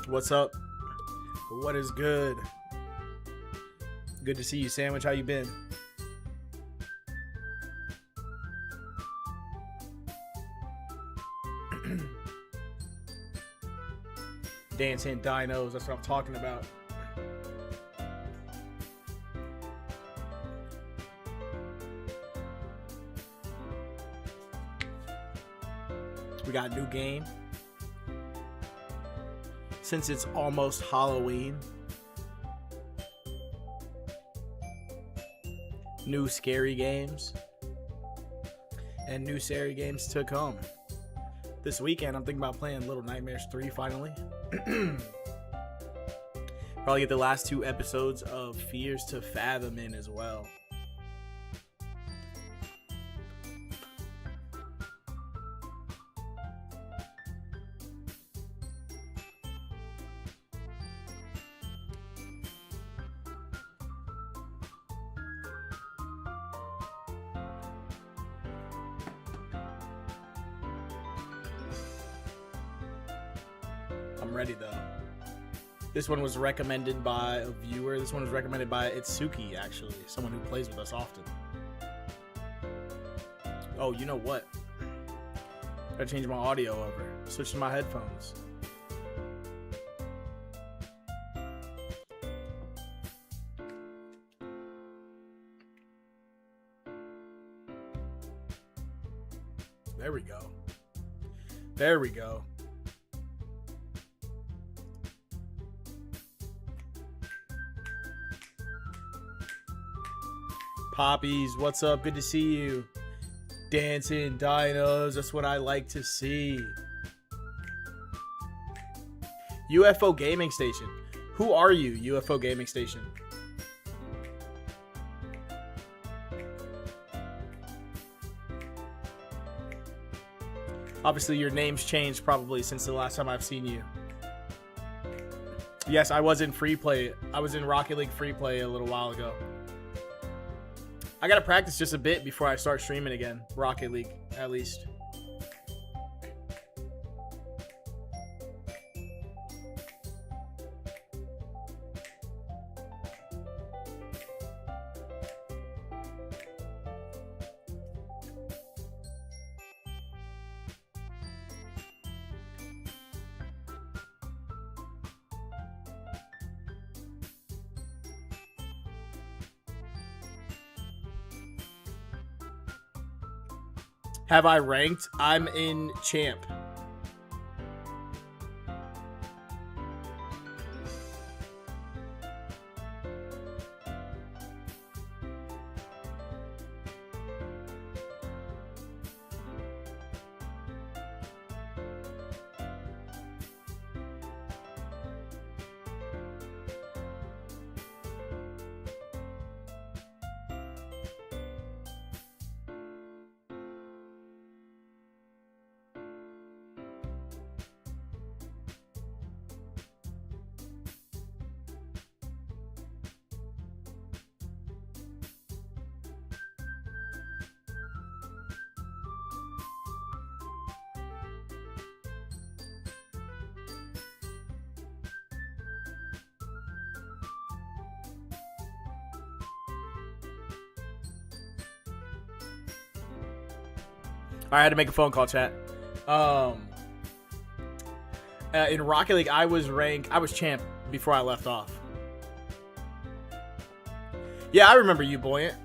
What's up? What is good? Good to see you, Sandwich. How you been? Dancing dinos, that's what I'm talking about. We got a new game. Since it's almost Halloween, new scary games and new scary games to come. This weekend, I'm thinking about playing Little Nightmares 3 finally. Probably get the last 2 episodes of Fears to Fathom in as well. I'm ready though. This one was recommended by a viewer. This one was recommended by Itsuki, actually, someone who plays with us often. Oh, you know what? Gotta change my audio over. Switch to my headphones. There we go. There we go. Poppies, what's up? Good to see you. Dancing dinos, that's what I like to see. UFO Gaming Station. Who are you, UFO Gaming Station? Obviously, your name's changed probably since the last time I've seen you. Yes, I was in free play. I was in Rocket League free play a little while ago. I gotta practice just a bit before I start streaming again. Rocket League, at least. Have I ranked? I'm in champ. I had to make a phone call, chat. In Rocket League, I was champ before I left off. Yeah, I remember you, Buoyant.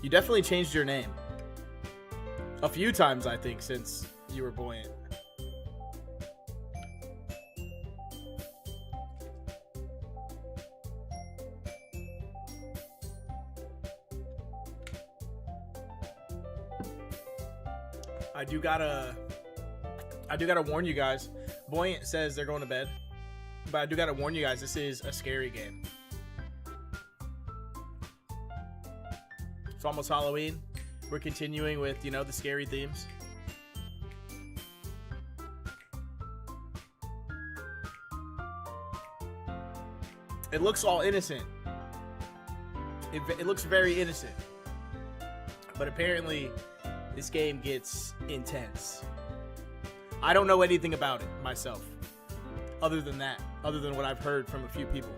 You definitely changed your name. A few times, I think, since you were Buoyant. I do gotta warn you guys. Buoyant says they're going to bed, but I do gotta warn you guys, this is a scary game. It's almost Halloween. We're continuing with, the scary themes. It looks all innocent. It looks very innocent. But apparently, this game gets intense. I don't know anything about it myself, other than that. other than what I've heard from a few people.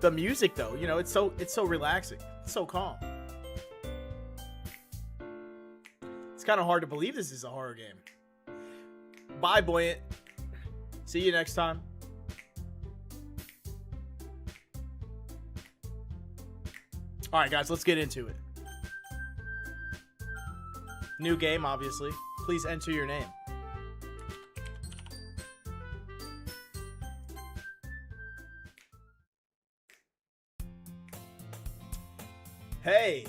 The music, though, you know, it's so relaxing. It's so calm. It's kind of hard to believe this is a horror game. Bye, Buoyant. See you next time. All right, guys, let's get into it. New game, obviously. Please enter your name. Hey!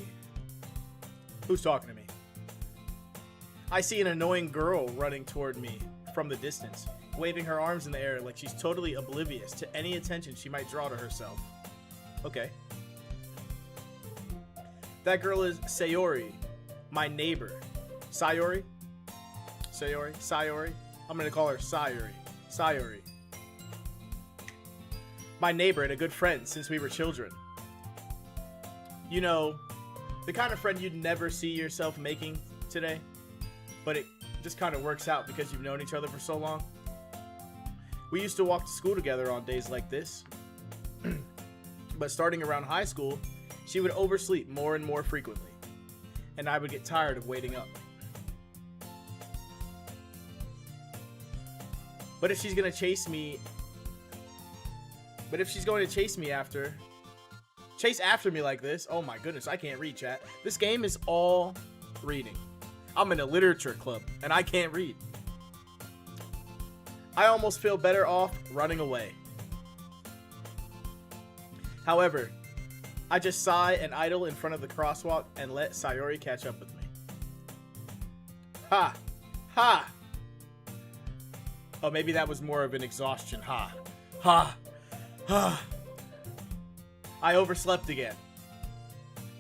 Who's talking to me? I see an annoying girl running toward me from the distance, waving her arms in the air like she's totally oblivious to any attention she might draw to herself. Okay. That girl is Sayori, my neighbor. Sayori? Sayori? Sayori? I'm gonna call her Sayori. Sayori. My neighbor and a good friend since we were children. You know, the kind of friend you'd never see yourself making today, but it just kind of works out because you've known each other for so long. We used to walk to school together on days like this, but starting around high school, she would oversleep more and more frequently, and I would get tired of waiting up. But if she's going to chase me after me like this, oh my goodness, I can't read, chat. This game is all reading. I'm in a literature club, and I can't read. I almost feel better off running away. However, I just sigh and idle in front of the crosswalk and let Sayori catch up with me. Ha! Ha! Oh, maybe that was more of an exhaustion. Ha! Ha! Ha! I overslept again.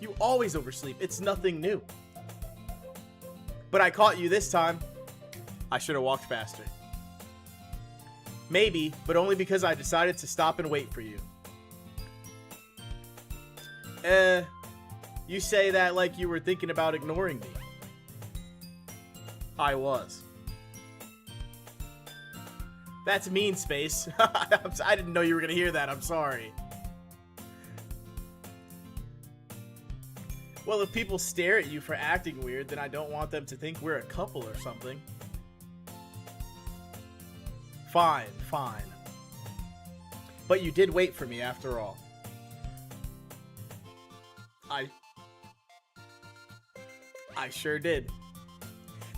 You always oversleep. It's nothing new. But I caught you this time. I should have walked faster. Maybe, but only because I decided to stop and wait for you. You say that like you were thinking about ignoring me. I was. That's mean, Space. I didn't know you were going to hear that. I'm sorry. Well, if people stare at you for acting weird, then I don't want them to think we're a couple or something. Fine, fine. But you did wait for me after all. I sure did.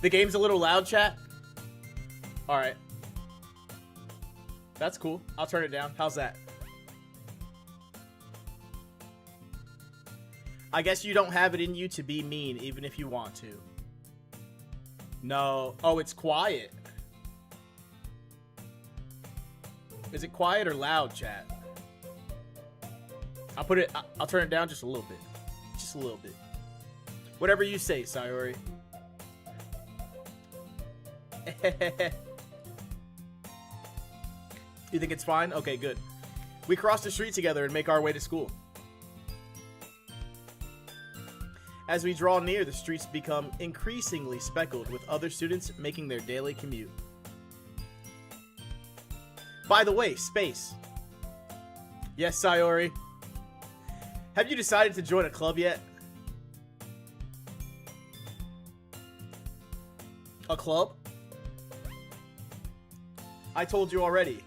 The game's a little loud, chat. Alright. That's cool. I'll turn it down. How's that? I guess you don't have it in you to be mean, even if you want to. No. Oh, it's quiet. Is it quiet or loud, chat? I'll turn it down just a little bit. Just a little bit. Whatever you say, Sayori. You think it's fine? Okay, good. We cross the street together and make our way to school. As we draw near, the streets become increasingly speckled with other students making their daily commute. By the way, Space. Yes, Sayori. Have you decided to join a club yet? A club? I told you already.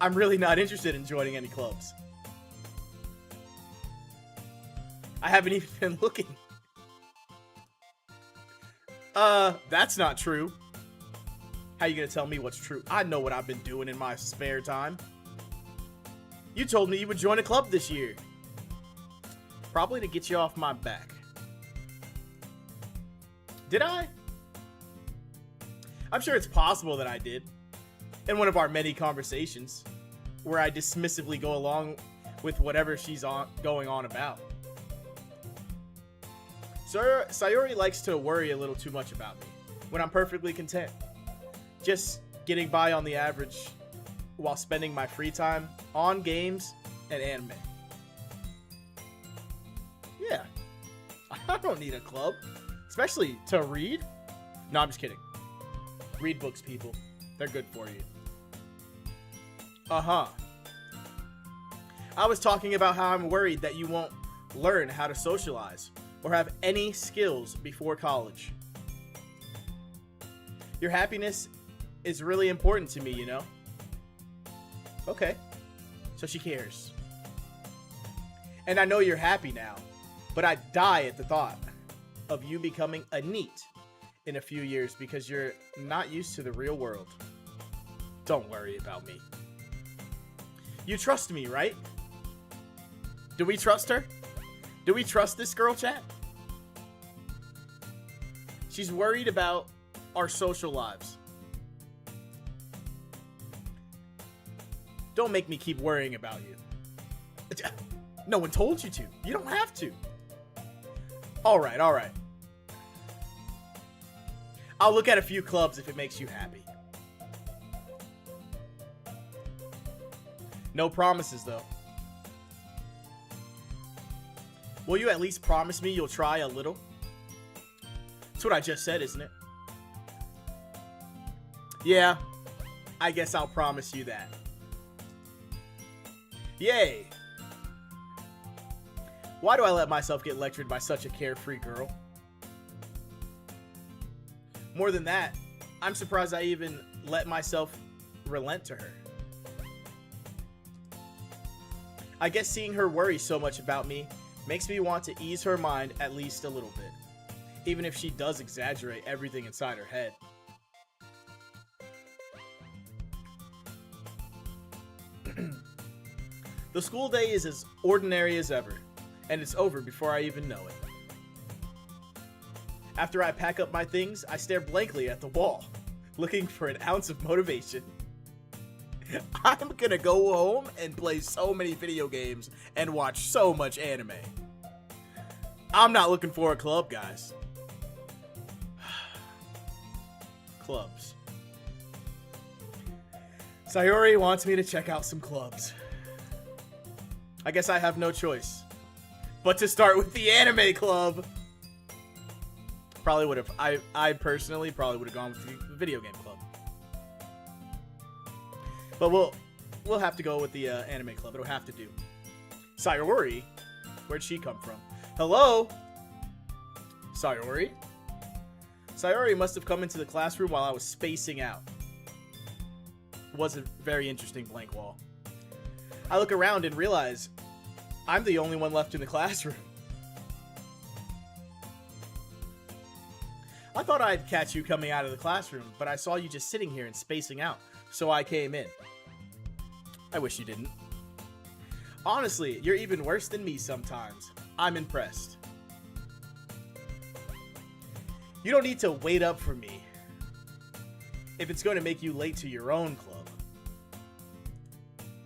I'm really not interested in joining any clubs. I haven't even been looking. That's not true. How you gonna tell me what's true? I know what I've been doing in my spare time. You told me you would join a club this year. Probably to get you off my back. Did I? I'm sure it's possible that I did. In one of our many conversations, where I dismissively go along with whatever she's going on about. Sayori likes to worry a little too much about me, when I'm perfectly content. Just getting by on the average while spending my free time on games and anime. Yeah, I don't need a club, especially to read. No, I'm just kidding. Read books, people. They're good for you. Uh-huh. I was talking about how I'm worried that you won't learn how to socialize or have any skills before college. Your happiness is really important to me, you know? Okay. So she cares. And I know you're happy now, but I die at the thought of you becoming a NEET in a few years because you're not used to the real world. Don't worry about me. You trust me, right? Do we trust her? Do we trust this girl, chat? She's worried about our social lives. Don't make me keep worrying about you. No one told you to. You don't have to. All right, all right. I'll look at a few clubs if it makes you happy. No promises, though. Will you at least promise me you'll try a little? That's what I just said, isn't it? Yeah, I guess I'll promise you that. Yay! Why do I let myself get lectured by such a carefree girl? More than that, I'm surprised I even let myself relent to her. I guess seeing her worry so much about me makes me want to ease her mind at least a little bit, even if she does exaggerate everything inside her head. The school day is as ordinary as ever, and it's over before I even know it. After I pack up my things, I stare blankly at the wall, looking for an ounce of motivation. I'm gonna go home and play so many video games and watch so much anime. I'm not looking for a club, guys. Clubs. Sayori wants me to check out some clubs. I guess I have no choice but to start with the anime club. Probably would have. I personally probably would have gone with the video game club. But we'll have to go with the anime club. It'll have to do. Sayori? Where'd she come from? Hello? Sayori? Sayori must have come into the classroom while I was spacing out. It was a very interesting blank wall. I look around and realize I'm the only one left in the classroom. I thought I'd catch you coming out of the classroom, but I saw you just sitting here and spacing out, so I came in. I wish you didn't. Honestly, you're even worse than me sometimes. I'm impressed. You don't need to wait up for me if it's going to make you late to your own club.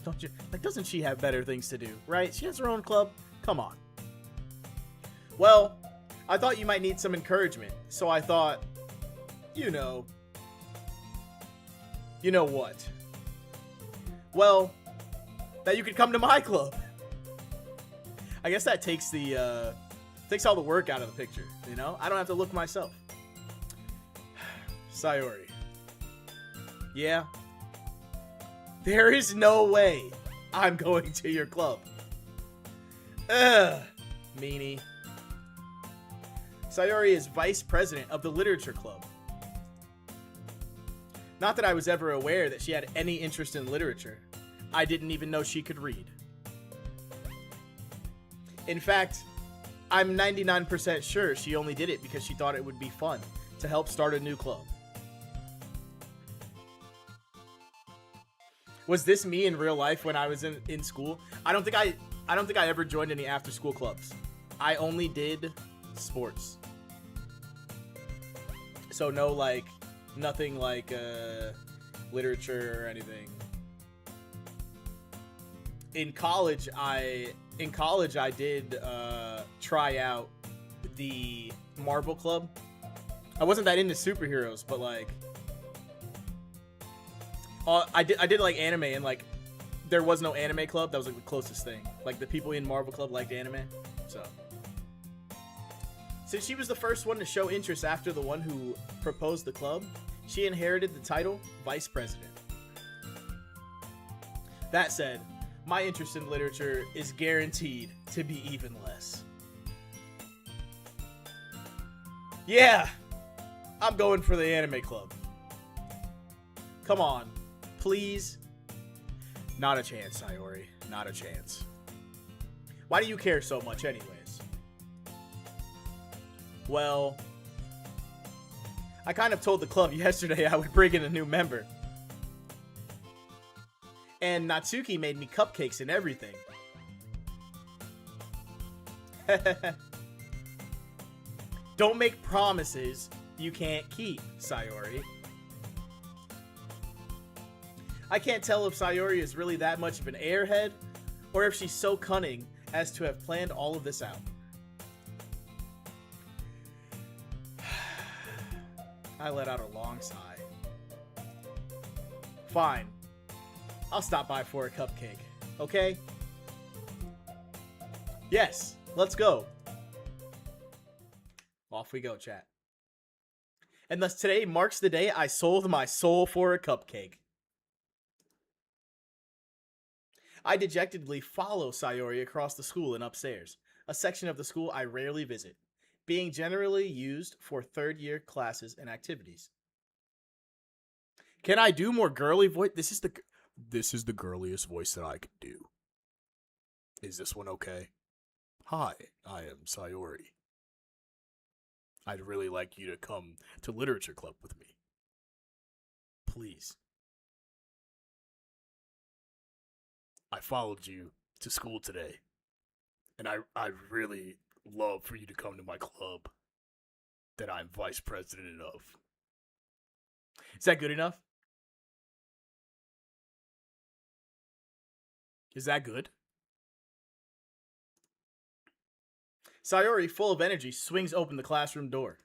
Don't you? Like, doesn't she have better things to do, right? She has her own club. Come on. Well, I thought you might need some encouragement, so I thought, you know what? Well, that you could come to my club. I guess that takes the takes all the work out of the picture, you know? I don't have to look myself. Sayori. Yeah. There is no way I'm going to your club. Ugh, meanie. Sayori is vice president of the literature club. Not that I was ever aware that she had any interest in literature. I didn't even know she could read. In fact, I'm 99% sure she only did it because she thought it would be fun to help start a new club. Was this me in real life when I was in school? I don't think I ever joined any after school clubs. I only did sports. So no, like, nothing like literature or anything. In college I did try out the Marvel Club. I wasn't that into superheroes, but like I did like anime, and like there was no anime club. That was like the closest thing. Like the people in Marvel Club liked anime. So since she was the first one to show interest after the one who proposed the club, She inherited the title Vice President. That said, my interest in literature is guaranteed to be even less. Yeah, I'm going for the anime club. Come on, please. Not a chance, Sayori. Not a chance. Why do you care so much anyways? Well, I kind of told the club yesterday I would bring in a new member. And Natsuki made me cupcakes and everything. Don't make promises you can't keep, Sayori. I can't tell if Sayori is really that much of an airhead, or if she's so cunning as to have planned all of this out. I let out a long sigh. Fine. I'll stop by for a cupcake, okay? Yes, let's go. Off we go, chat. And thus today marks the day I sold my soul for a cupcake. I dejectedly follow Sayori across the school and upstairs, a section of the school I rarely visit, being generally used for third-year classes and activities. Can I do more girly voice? This is the girliest voice that I can do. Is this one okay? Hi, I am Sayori. I'd really like you to come to literature club with me. Please. I followed you to school today, and I'd really love for you to come to my club that I'm vice president of. Is that good enough? Is that good? Sayori, full of energy, swings open the classroom door.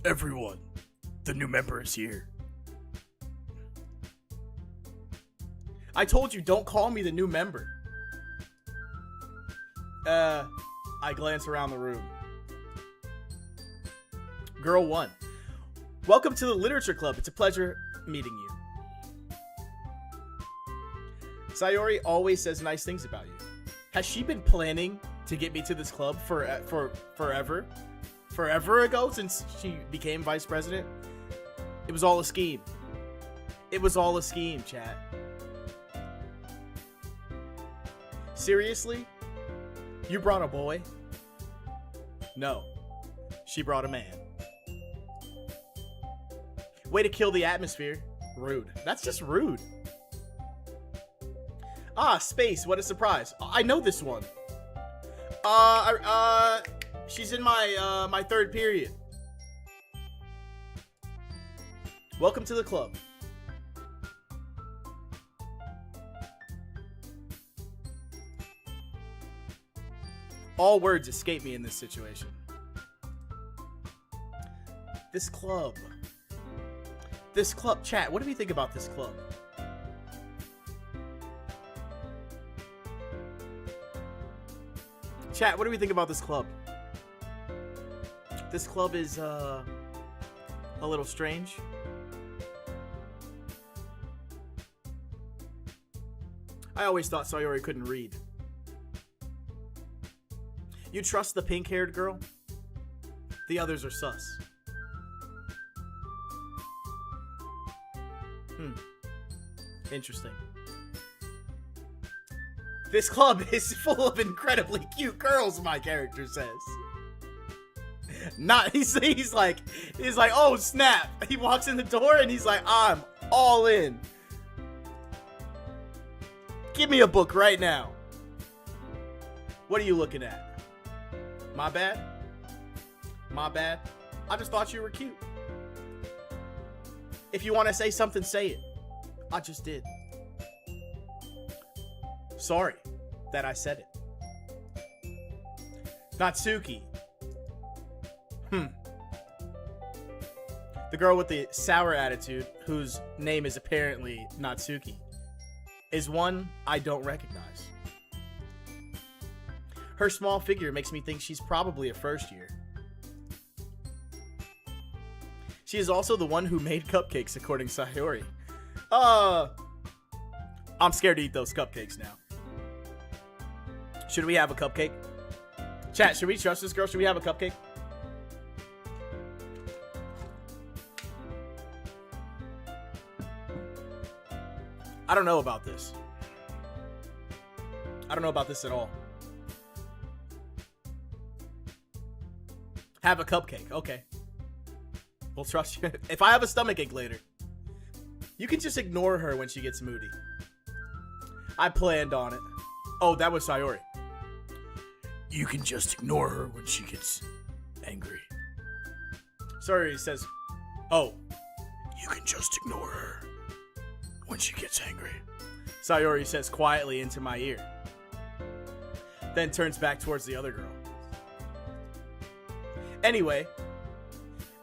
Everyone, the new member is here. I told you, don't call me the new member. I glance around the room. Girl 1. Welcome to the literature club. It's a pleasure meeting you. Sayori always says nice things about you. Has she been planning to get me to this club for forever? Forever ago, since she became vice president? It was all a scheme. It was all a scheme, chat. Seriously? You brought a boy? No. She brought a man. Way to kill the atmosphere. Rude. That's just rude. Ah, space. What a surprise. I know this one. She's in my third period. Welcome to the club. All words escape me in this situation. This club. This club. Chat, what do we think about this club? Chat, what do we think about this club? This club is, a little strange. I always thought Sayori couldn't read. You trust the pink-haired girl? The others are sus. Interesting. This club is full of incredibly cute girls, my character says. He's like, oh snap. He walks in the door and he's like, I'm all in. Give me a book right now. What are you looking at? My bad? My bad? I just thought you were cute. If you want to say something, say it. I just did. Sorry that I said it. Natsuki. The girl with the sour attitude, whose name is apparently Natsuki, is one I don't recognize. Her small figure makes me think she's probably a first year. She is also the one who made cupcakes, according to Sayori. I'm scared to eat those cupcakes now. Should we have a cupcake? Chat, should we trust this girl? Should we have a cupcake? I don't know about this. I don't know about this at all. Have a cupcake. Okay. We'll trust you. If I have a stomachache later, you can just ignore her when she gets moody. I planned on it. Oh, that was Sayori. You can just ignore her when she gets angry. Sayori says, oh, you can just ignore her when she gets angry. Sayori says quietly into my ear. Then turns back towards the other girl. Anyway.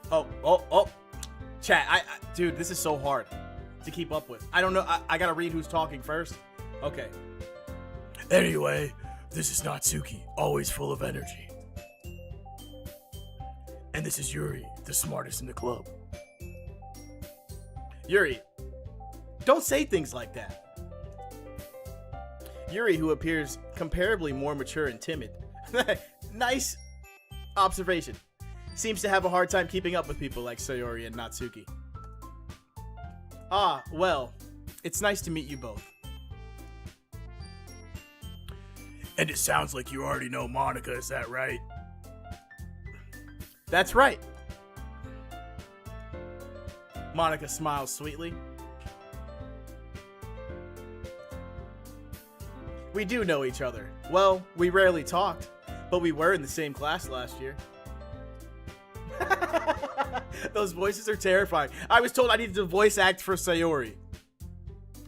Oh. Chat, dude, this is so hard to keep up with. I don't know. I gotta read who's talking first. Okay. Anyway, this is Natsuki, always full of energy. And this is Yuri, the smartest in the club. Yuri, don't say things like that. Yuri, who appears comparably more mature and timid. Nice observation. Seems to have a hard time keeping up with people like Sayori and Natsuki. Ah, well, it's nice to meet you both. And it sounds like you already know Monika, is that right? That's right. Monika smiles sweetly. We do know each other. Well, we rarely talked, but we were in the same class last year. Those voices are terrifying. I was told I needed to voice act for Sayori.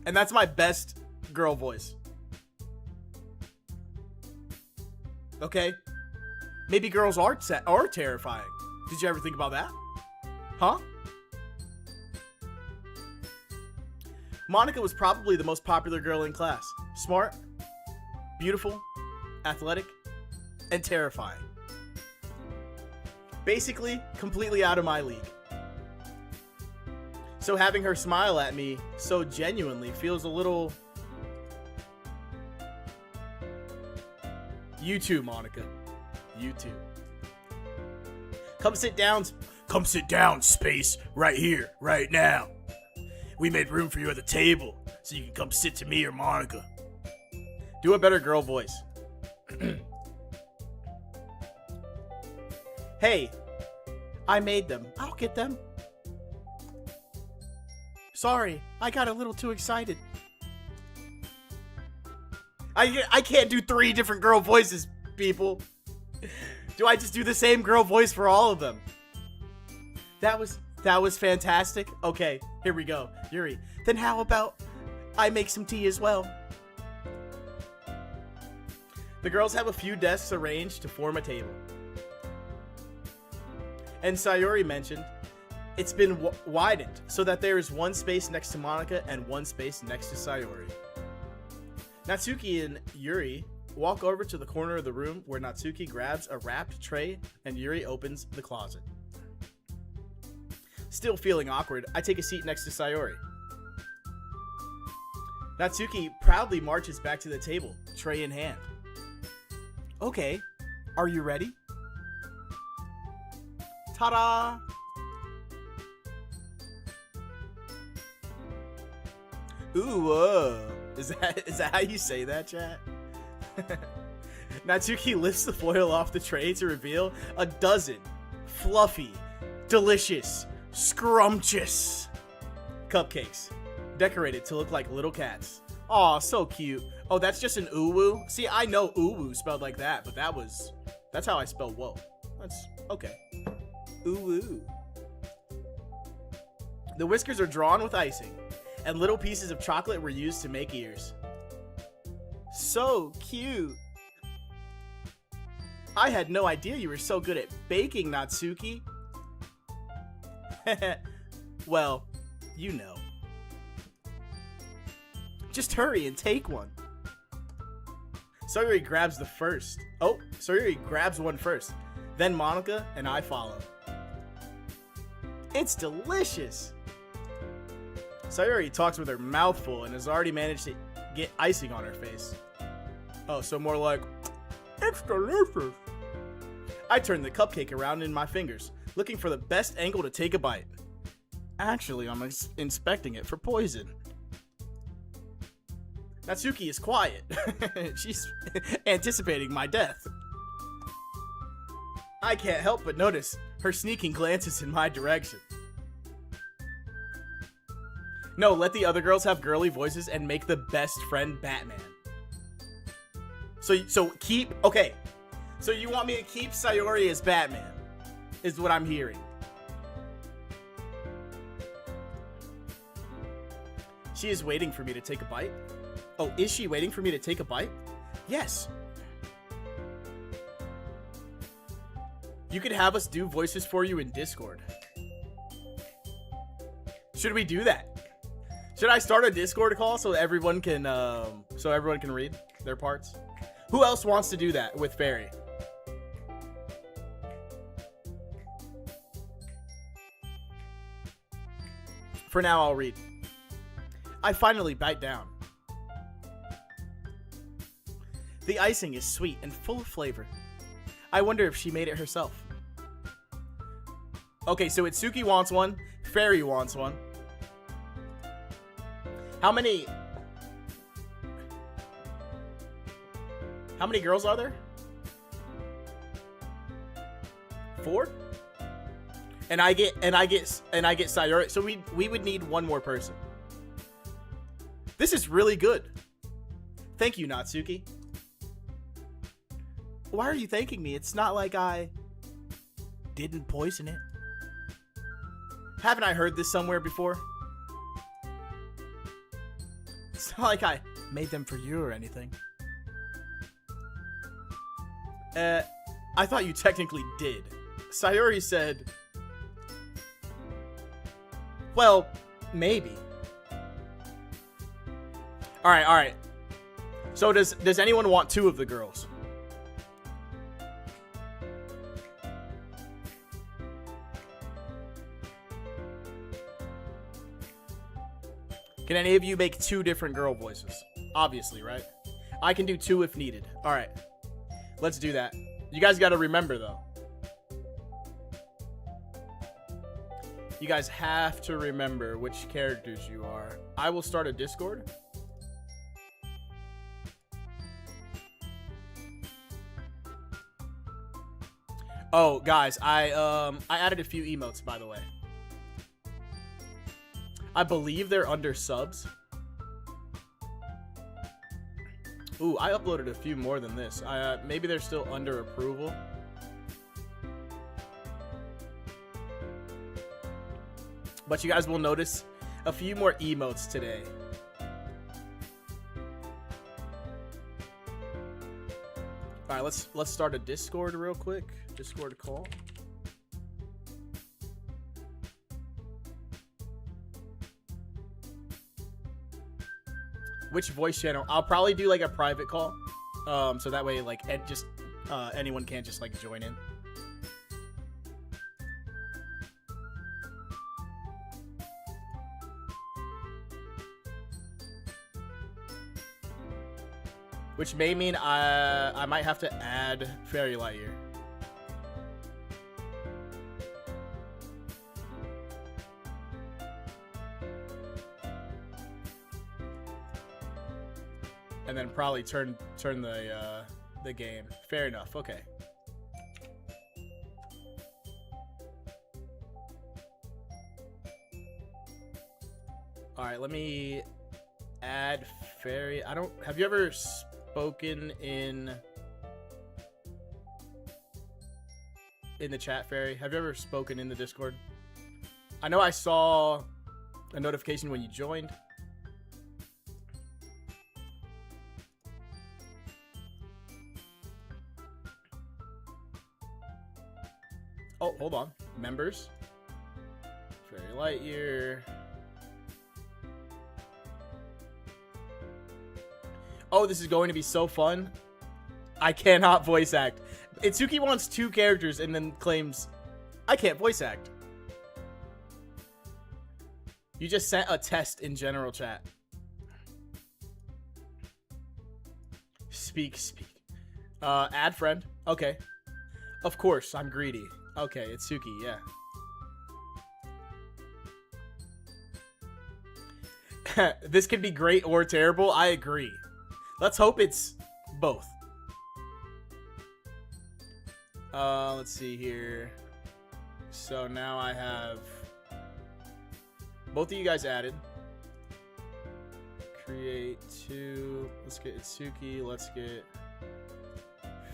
And that's my best girl voice. Okay? Maybe girls are terrifying. Did you ever think about that? Huh? Monika was probably the most popular girl in class. Smart, beautiful, athletic, and terrifying. Basically, completely out of my league. So having her smile at me so genuinely feels a little... You too, Monika. You too. Come sit down. Come sit down, Space. Right here, right now. We made room for you at the table, so you can come sit to me or Monika. Do a better girl voice. Hey, I made them. I'll get them. Sorry, I got a little too excited. I can't do 3 different girl voices, people. Do I just do the same girl voice for all of them? That was fantastic. Okay, here we go. Yuri, then how about I make some tea as well? The girls have a few desks arranged to form a table. And Sayori mentioned, it's been widened so that there is one space next to Monika and one space next to Sayori. Natsuki and Yuri walk over to the corner of the room where Natsuki grabs a wrapped tray and Yuri opens the closet. Still feeling awkward, I take a seat next to Sayori. Natsuki proudly marches back to the table, tray in hand. Okay, are you ready? Ta-da! Ooh, is that how you say that, chat? Natsuki lifts the foil off the tray to reveal a dozen fluffy, delicious, scrumptious cupcakes, decorated to look like little cats. Aw, so cute. Oh, that's just an uwu? See, I know uwu spelled like that, but that's how I spell whoa. That's okay. Uwu. The whiskers are drawn with icing, and little pieces of chocolate were used to make ears. So cute. I had no idea you were so good at baking, Natsuki. Well, you know. Just hurry and take one. Sayori grabs the first. Oh, Sayori grabs one first. Then Monika and I follow. It's delicious. Sayori talks with her mouth full and has already managed to get icing on her face. Oh, so more like, it's delicious. I turn the cupcake around in my fingers, looking for the best angle to take a bite. Actually, I'm inspecting it for poison. Natsuki is quiet. She's anticipating my death. I can't help but notice her sneaking glances in my direction. No, let the other girls have girly voices and make the best friend Batman. So keep, okay. So you want me to keep Sayori as Batman, is what I'm hearing. She is waiting for me to take a bite. Oh, is she waiting for me to take a bite? Yes. You could have us do voices for you in Discord. Should we do that? Should I start a Discord call so everyone can read their parts? Who else wants to do that with Fairy? For now, I'll read. I finally bite down. The icing is sweet and full of flavor. I wonder if she made it herself. Okay, so Itsuki wants one. Fairy wants one. How many girls are there? 4? And I get Sayori. So we would need one more person. This is really good. Thank you, Natsuki. Why are you thanking me? It's not like I didn't poison it. Haven't I heard this somewhere before? It's not like I made them for you or anything. I thought you technically did. Sayori said, well, maybe. Alright. So does anyone want 2 of the girls? Can any of you make 2 different girl voices? Obviously, right? I can do 2 if needed. Alright. Let's do that. You guys gotta remember, though. You guys have to remember which characters you are. I will start a Discord. Oh, guys, I added a few emotes, by the way. I believe they're under subs. Ooh, I uploaded a few more than this. Maybe they're still under approval. But you guys will notice a few more emotes today. All right, let's start a Discord real quick. Discord call. Which voice channel? I'll probably do like a private call, so that way like anyone can't just like join in. Which may mean I might have to add Fairy Lightyear. And then probably turn the game. Fair enough. Okay. All right, let me add Fairy. Have you ever spoken in the chat, Fairy? Have you ever spoken in the Discord? I know I saw a notification when you joined. Oh, hold on. Members. Fairy Lightyear. Oh, this is going to be so fun. I cannot voice act. Itsuki wants 2 characters and then claims I can't voice act. You just sent a test in general chat. Speak. Add friend. Okay. Of course, I'm greedy. Okay, it's Suki, yeah. This could be great or terrible. I agree. Let's hope it's both. Let's see here. So now I have both of you guys added. Create 2. Let's get Itsuki. Let's get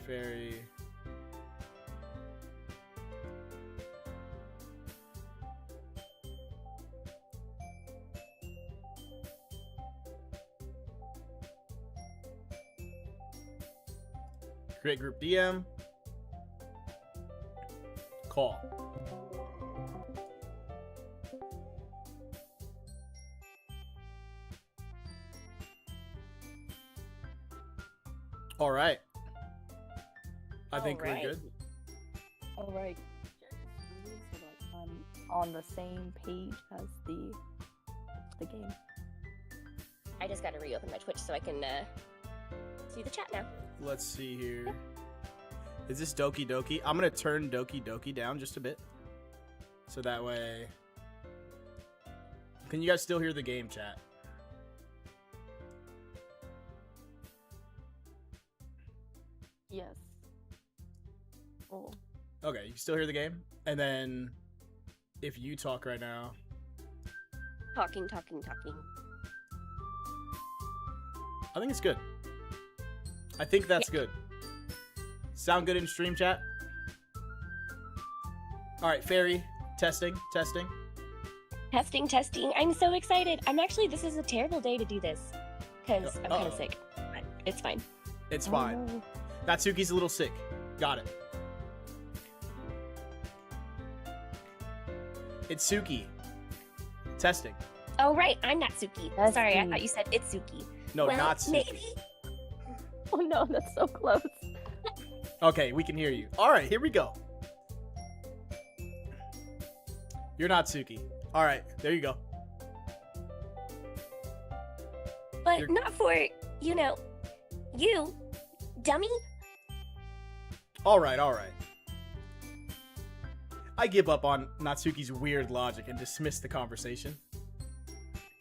Fairy. Create group DM. Call. All right. I think we're good. All right. So that I'm on the same page as the game. I just gotta reopen my Twitch so I can see the chat now. Let's see here. Is this Doki Doki? I'm gonna turn Doki Doki down just a bit, so that way. Can you guys still hear the game chat? Yes. Oh. Okay, you can still hear the game, and then if you talk right now. Talking. I think it's good. I think that's good. Sound good in stream chat? All right, Fairy, testing. Testing. I'm so excited. This is a terrible day to do this because I'm kind of sick. But it's fine. It's fine. Oh. Natsuki's a little sick. Got it. It's Suki. Testing. Oh, right. I'm Natsuki. That's Sorry, I me. thought you said Itsuki. No, well, not Suki. Maybe. Oh no, that's so close. Okay, we can hear you. All right, here we go. You're not Suki. All right, there you go. But not for, you, dummy. All right. I give up on Natsuki's weird logic and dismiss the conversation.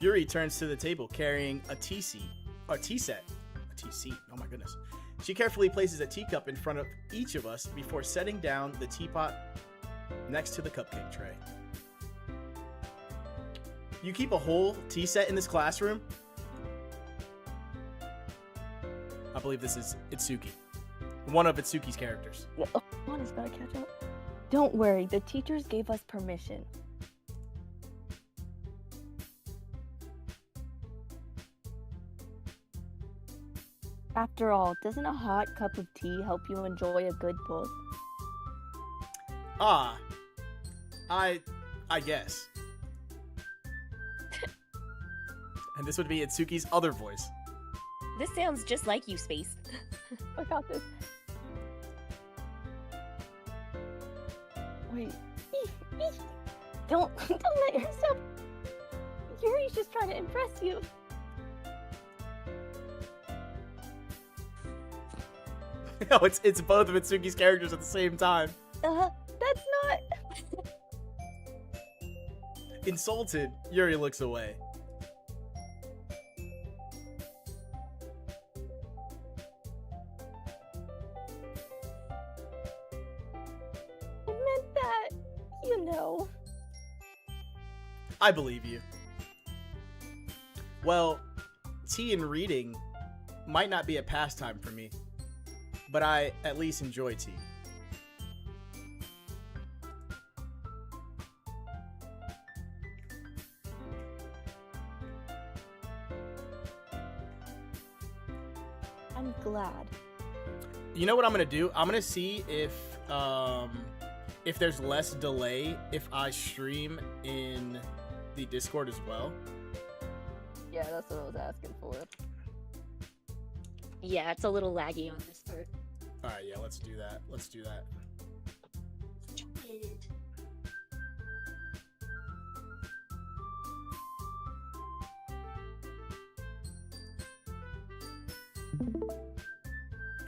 Yuri turns to the table carrying a tea seat. A tea set. A tea seat. Oh my goodness. She carefully places a teacup in front of each of us before setting down the teapot next to the cupcake tray. You keep a whole tea set in this classroom? I believe this is Itsuki. One of Itsuki's characters. One has gotta catch up. Don't worry, the teachers gave us permission. After all, doesn't a hot cup of tea help you enjoy a good book? I guess. And this would be Itsuki's other voice. This sounds just like you, Space. I got this. Wait. Don't let yourself. Yuri's just trying to impress you. No, it's both of Itsuki's characters at the same time. That's not. Insulted, Yuri looks away. I meant that, I believe you. Well, tea and reading might not be a pastime for me, but I at least enjoy tea. I'm glad. You know what I'm gonna do? I'm gonna see if there's less delay if I stream in the Discord as well. Yeah, that's what I was asking for. Yeah, it's a little laggy on this part. All right, yeah, let's do that.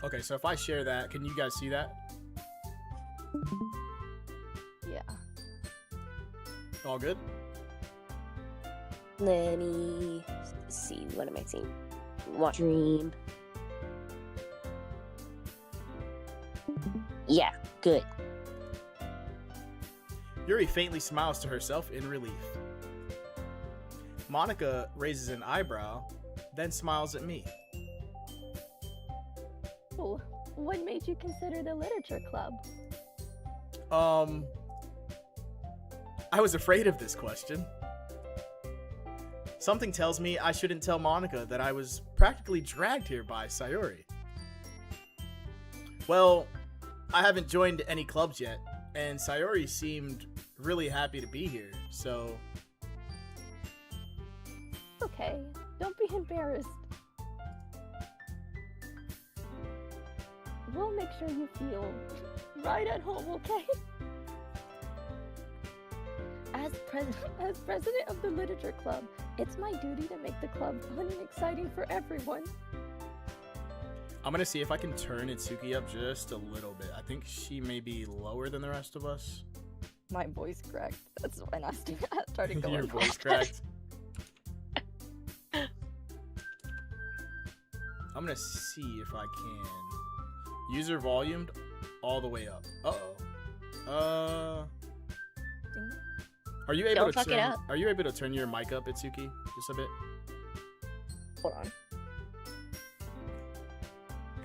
Okay, so if I share that, can you guys see that? Yeah. All good? Let me see. What am I seeing? Watch Dream. Yeah, good. Yuri faintly smiles to herself in relief. Monica raises an eyebrow, then smiles at me. Oh, what made you consider the literature club? I was afraid of this question. Something tells me I shouldn't tell Monica that I was practically dragged here by Sayori. Well, I haven't joined any clubs yet, and Sayori seemed really happy to be here, so... Okay, don't be embarrassed. We'll make sure you feel right at home, okay? As president of the literature club, it's my duty to make the club fun and exciting for everyone. I'm gonna see if I can turn Itsuki up just a little bit. I think she may be lower than the rest of us. My voice cracked. That's when I started going. Your voice cracked. I'm gonna see if I can. User volumed all the way up. Uh-oh. Are you able Don't to fuck it turn? up. Are you able to turn your mic up, Itsuki, just a bit? Hold on.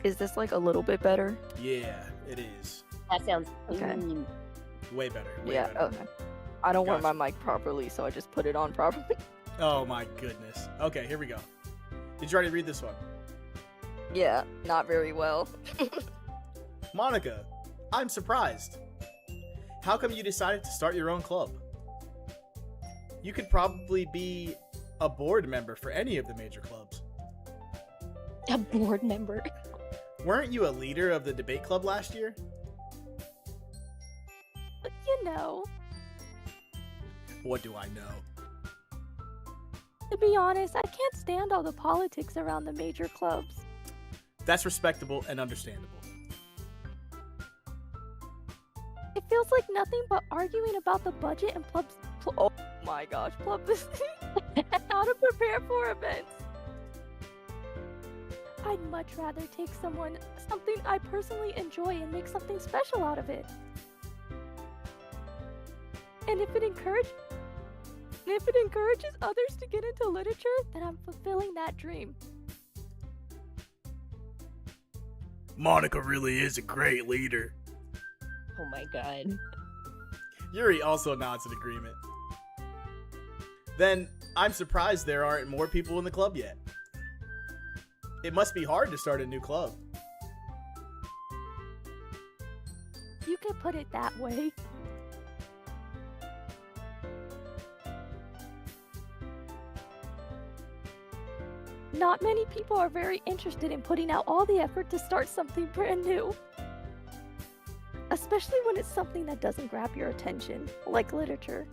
Is this like a little bit better? Yeah, it is. That sounds Okay. Way better. Way Yeah, better. okay. I don't wear Gotcha. my mic properly, so I just put it on properly. Oh my goodness. Okay, here we go. Did you already read this one? Yeah, not very well. Monica, I'm surprised. How come you decided to start your own club? You could probably be a board member for any of the major clubs. A board member. Weren't you a leader of the debate club last year? You know, What do I know? to be honest, I can't stand all the politics around the major clubs. That's respectable and understandable. It feels like nothing but arguing about the budget and oh my gosh, publicity and how to prepare for events. I'd much rather take something I personally enjoy and make something special out of it. And if it encourages others to get into literature, then I'm fulfilling that dream. Monica really is a great leader. Oh my god. Yuri also nods in agreement. Then, I'm surprised there aren't more people in the club yet. It must be hard to start a new club. You can put it that way. Not many people are very interested in putting out all the effort to start something brand new. Especially when it's something that doesn't grab your attention, like literature.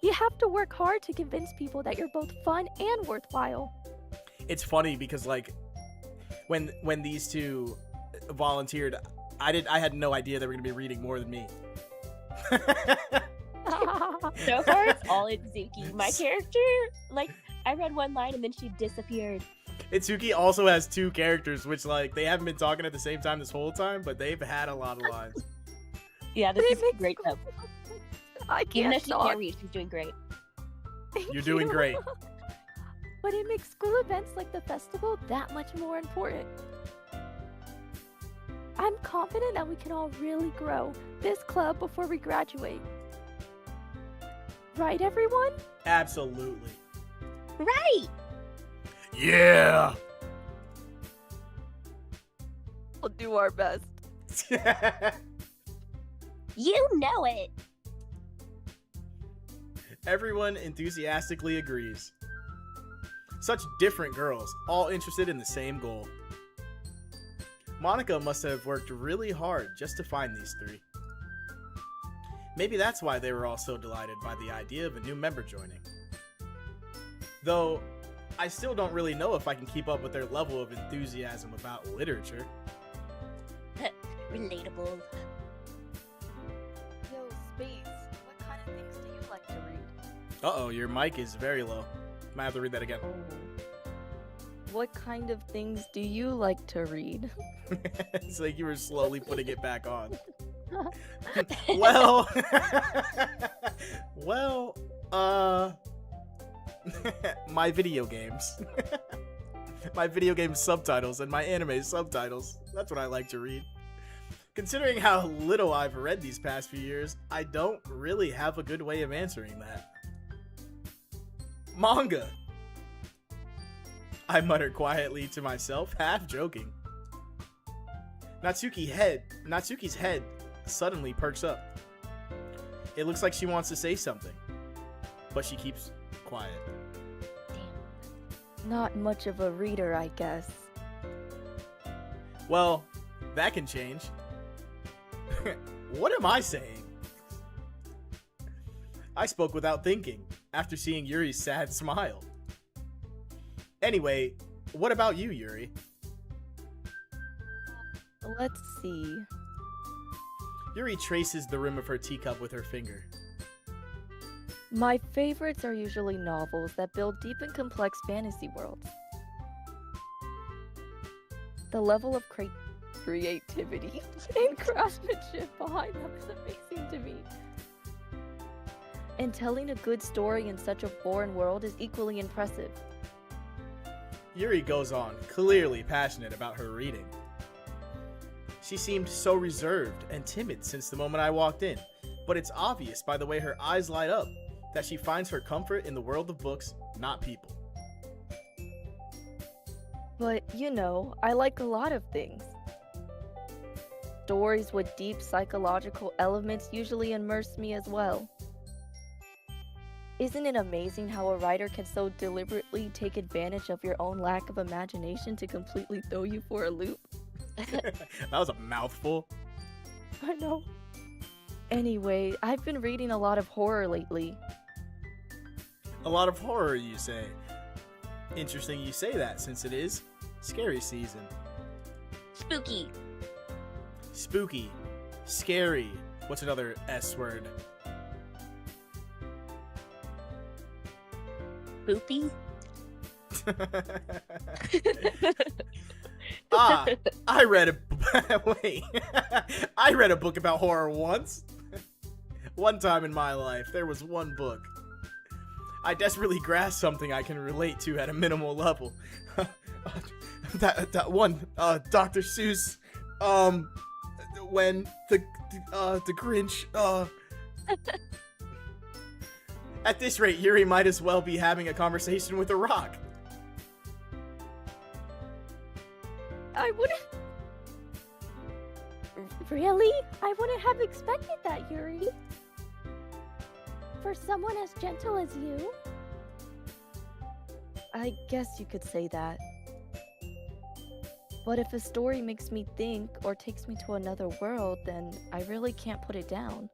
You have to work hard to convince people that you're both fun and worthwhile. It's funny because like when these two volunteered, I had no idea they were gonna be reading more than me. So far, it's all Itsuki. My character, like, I read one line and then she disappeared. Itsuki also has two characters, which like they haven't been talking at the same time this whole time, but they've had a lot of lines. Yeah, this But is it makes- great stuff. I Even though can't she talk. can't read, she's doing great. Thank You're doing you. great. But it makes school events like the festival that much more important. I'm confident that we can all really grow this club before we graduate. Right, everyone? Absolutely. Right! Yeah. We'll do our best. You know it! Everyone enthusiastically agrees. Such different girls, all interested in the same goal. Monica must have worked really hard just to find these three. Maybe that's why they were all so delighted by the idea of a new member joining. Though, I still don't really know if I can keep up with their level of enthusiasm about literature. Relatable. Yo, Space, what kind of things do you like to read? Uh-oh, your mic is very low. Might have to read that again. What kind of things do you like to read? It's like you were slowly putting it back on. Well, my video games. My video game subtitles and my anime subtitles. That's what I like to read. Considering how little I've read these past few years, I don't really have a good way of answering that. Manga. I muttered quietly to myself, half joking. Natsuki's head suddenly perks up. It looks like she wants to say something, but she keeps quiet. Not much of a reader, I guess. Well, that can change. What am I saying? I spoke without thinking, after seeing Yuri's sad smile. Anyway, what about you, Yuri? Let's see. Yuri traces the rim of her teacup with her finger. My favorites are usually novels that build deep and complex fantasy worlds. The level of creativity and craftsmanship behind them is amazing to me. And telling a good story in such a foreign world is equally impressive. Yuri goes on, clearly passionate about her reading. She seemed so reserved and timid since the moment I walked in, but it's obvious by the way her eyes light up that she finds her comfort in the world of books, not people. But, you know, I like a lot of things. Stories with deep psychological elements usually immerse me as well. Isn't it amazing how a writer can so deliberately take advantage of your own lack of imagination to completely throw you for a loop? That was a mouthful. I know. Anyway, I've been reading a lot of horror lately. A lot of horror, you say? Interesting you say that, since it is scary season. Spooky. Spooky. Scary. What's another S word? Spoopy. I read a wait. I read a book about horror once. One time in my life, there was one book. I desperately grasped something I can relate to at a minimal level. that one, Dr. Seuss, when the Grinch, At this rate, Yuri might as well be having a conversation with a rock. I wouldn't... Really? I wouldn't have expected that, Yuri. For someone as gentle as you. I guess you could say that. But if a story makes me think or takes me to another world, then I really can't put it down.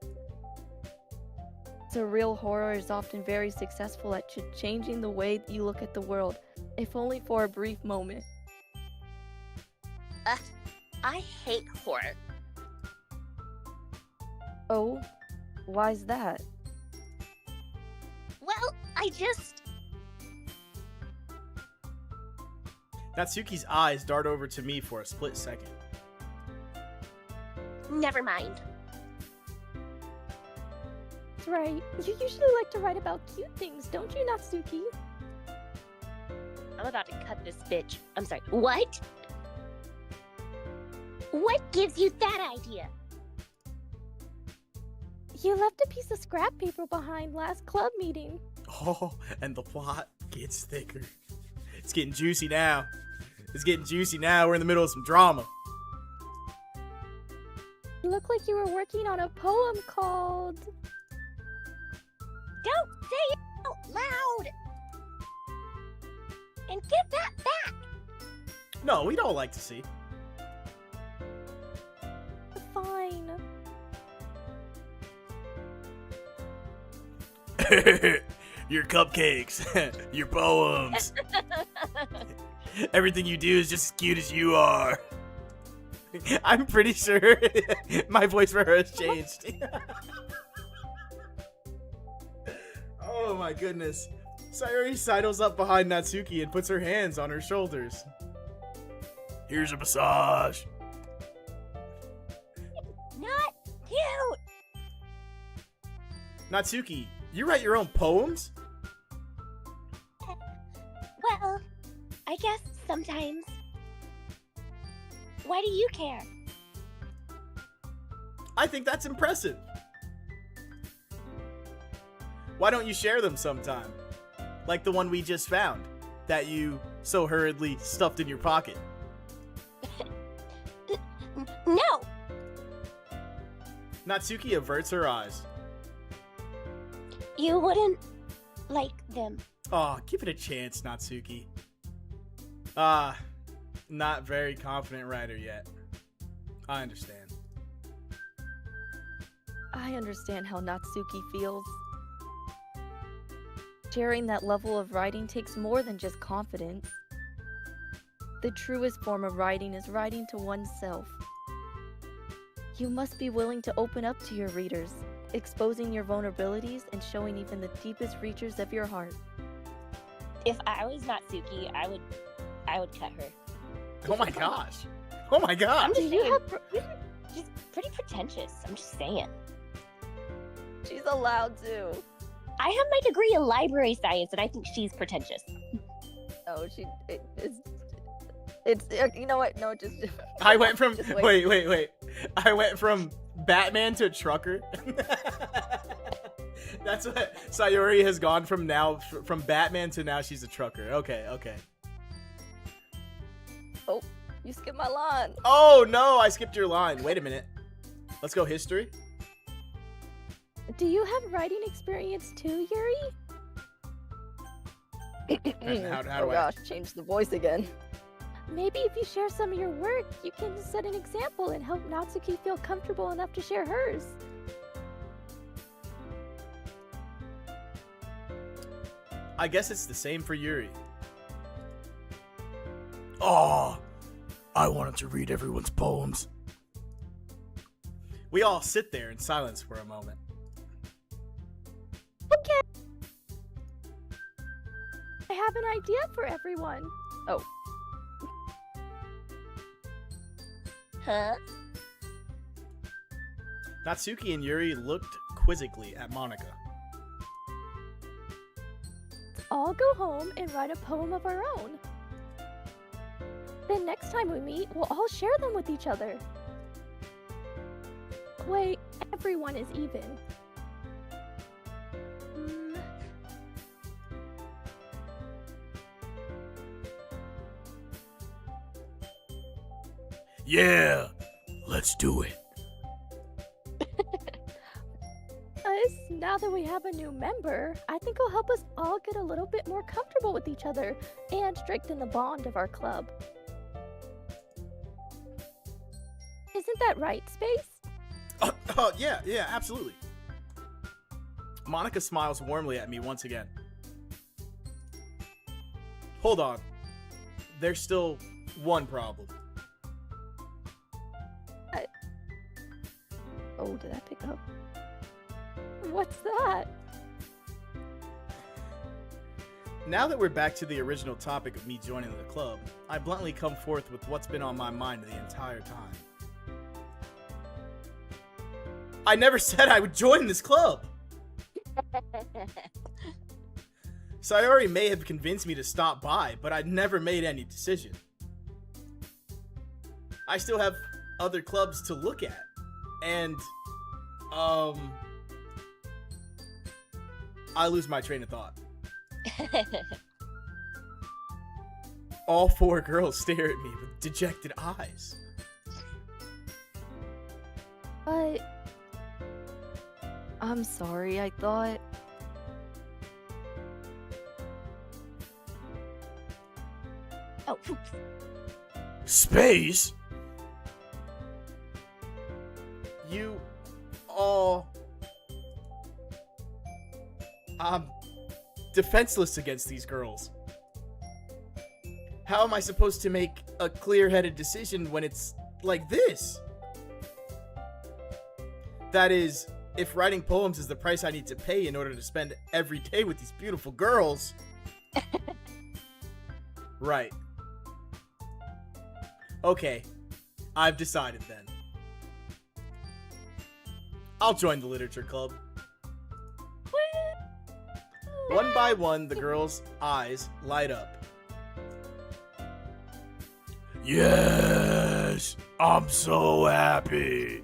Surreal horror is often very successful at changing the way you look at the world, if only for a brief moment. I hate horror. Oh? Why's that? Well, I just... Natsuki's eyes dart over to me for a split second. Never mind. That's right. You usually like to write about cute things, don't you, Natsuki? I'm about to cut this bitch. I'm sorry. What? What gives you that idea? You left a piece of scrap paper behind last club meeting. Oh, and the plot gets thicker. It's getting juicy now. It's getting juicy now. We're in the middle of some drama. You look like you were working on a poem called... Don't say it out loud! And give that back! No, we don't like to see. Fine. Your cupcakes. Your poems. Everything you do is just as cute as you are. I'm pretty sure my voice for her has changed. Oh my goodness. Sayori sidles up behind Natsuki and puts her hands on her shoulders. Here's a massage. Not cute. Natsuki, you write your own poems? Well, I guess sometimes. Why do you care? I think that's impressive. Why don't you share them sometime? Like the one we just found that you so hurriedly stuffed in your pocket. No. Natsuki averts her eyes. You wouldn't like them. Aw, give it a chance, Natsuki. Not very confident writer yet. I understand. I understand how Natsuki feels. Sharing that level of writing takes more than just confidence. The truest form of writing is writing to oneself. You must be willing to open up to your readers, exposing your vulnerabilities and showing even the deepest reaches of your heart. If I was Natsuki, I would cut her. Oh my gosh. Oh my gosh. I'm just Do you saying, have... she's pretty pretentious. I'm just saying. She's allowed to. I have my degree in library science, and I think she's pretentious. Oh, it's you know what? No, just. I went from Just wait. I went from Batman to trucker. That's what Sayori has gone from now from Batman to now she's a trucker. Okay. Oh, you skipped my line. Oh no, I skipped your line. Wait a minute. Let's go history. Do you have writing experience too, Yuri? How do Oh I- gosh, change the voice again. Maybe if you share some of your work, you can set an example and help Natsuki feel comfortable enough to share hers. I guess it's the same for Yuri. Oh, I wanted to read everyone's poems. We all sit there in silence for a moment. Okay. I have an idea for everyone. Oh, Huh? Natsuki and Yuri looked quizzically at Monica. all go home and write a poem of our own. Then next time we meet, we'll all share them with each other. Wait, everyone is even. Yeah, let's do it. Now that we have a new member, I think it'll help us all get a little bit more comfortable with each other and strengthen the bond of our club. Isn't that right, Space? Yeah, absolutely. Monica smiles warmly at me once again. Hold on. There's still one problem. Oh, did I pick up? What's that? Now that we're back to the original topic of me joining the club, I bluntly come forth with what's been on my mind the entire time. I never said I would join this club! Sayori may have convinced me to stop by, but I never made any decision. I still have other clubs to look at. And, I lose my train of thought. All four girls stare at me with dejected eyes. But... I'm sorry, I thought... Oh, Space? You all... I'm defenseless against these girls. How am I supposed to make a clear-headed decision when it's like this? That is, if writing poems is the price I need to pay in order to spend every day with these beautiful girls. Right. Okay, I've decided then. I'll join the literature club. One by one, the girls' eyes light up. Yes, I'm so happy.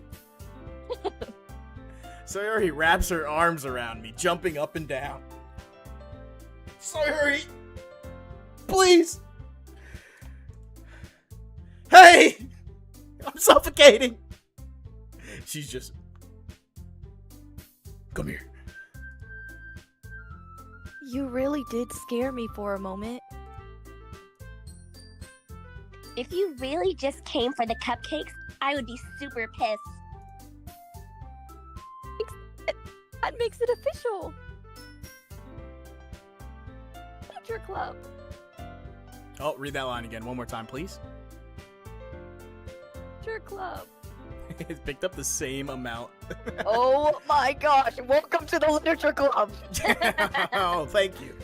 Sayori wraps her arms around me, jumping up and down. Sayori, please. Hey, I'm suffocating. She's just, come here. You really did scare me for a moment. If you really just came for the cupcakes, I would be super pissed. That makes it official. Literature club. Oh, read that line again one more time, please. Literature club. It's picked up the same amount. Oh my gosh, welcome to the literature club. Oh, thank you.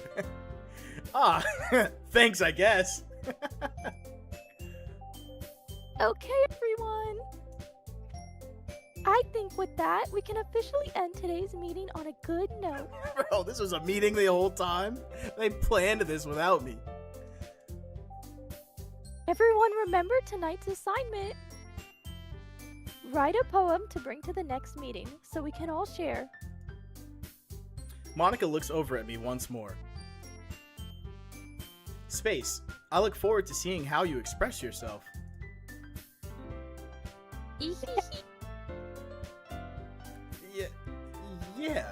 Ah, thanks, I guess. Okay, everyone. I think with that, we can officially end today's meeting on a good note. Bro, this was a meeting the whole time? They planned this without me. Everyone remember tonight's assignment. Write a poem to bring to the next meeting so we can all share. Monica looks over at me once more. Space, I look forward to seeing how you express yourself. Yeah.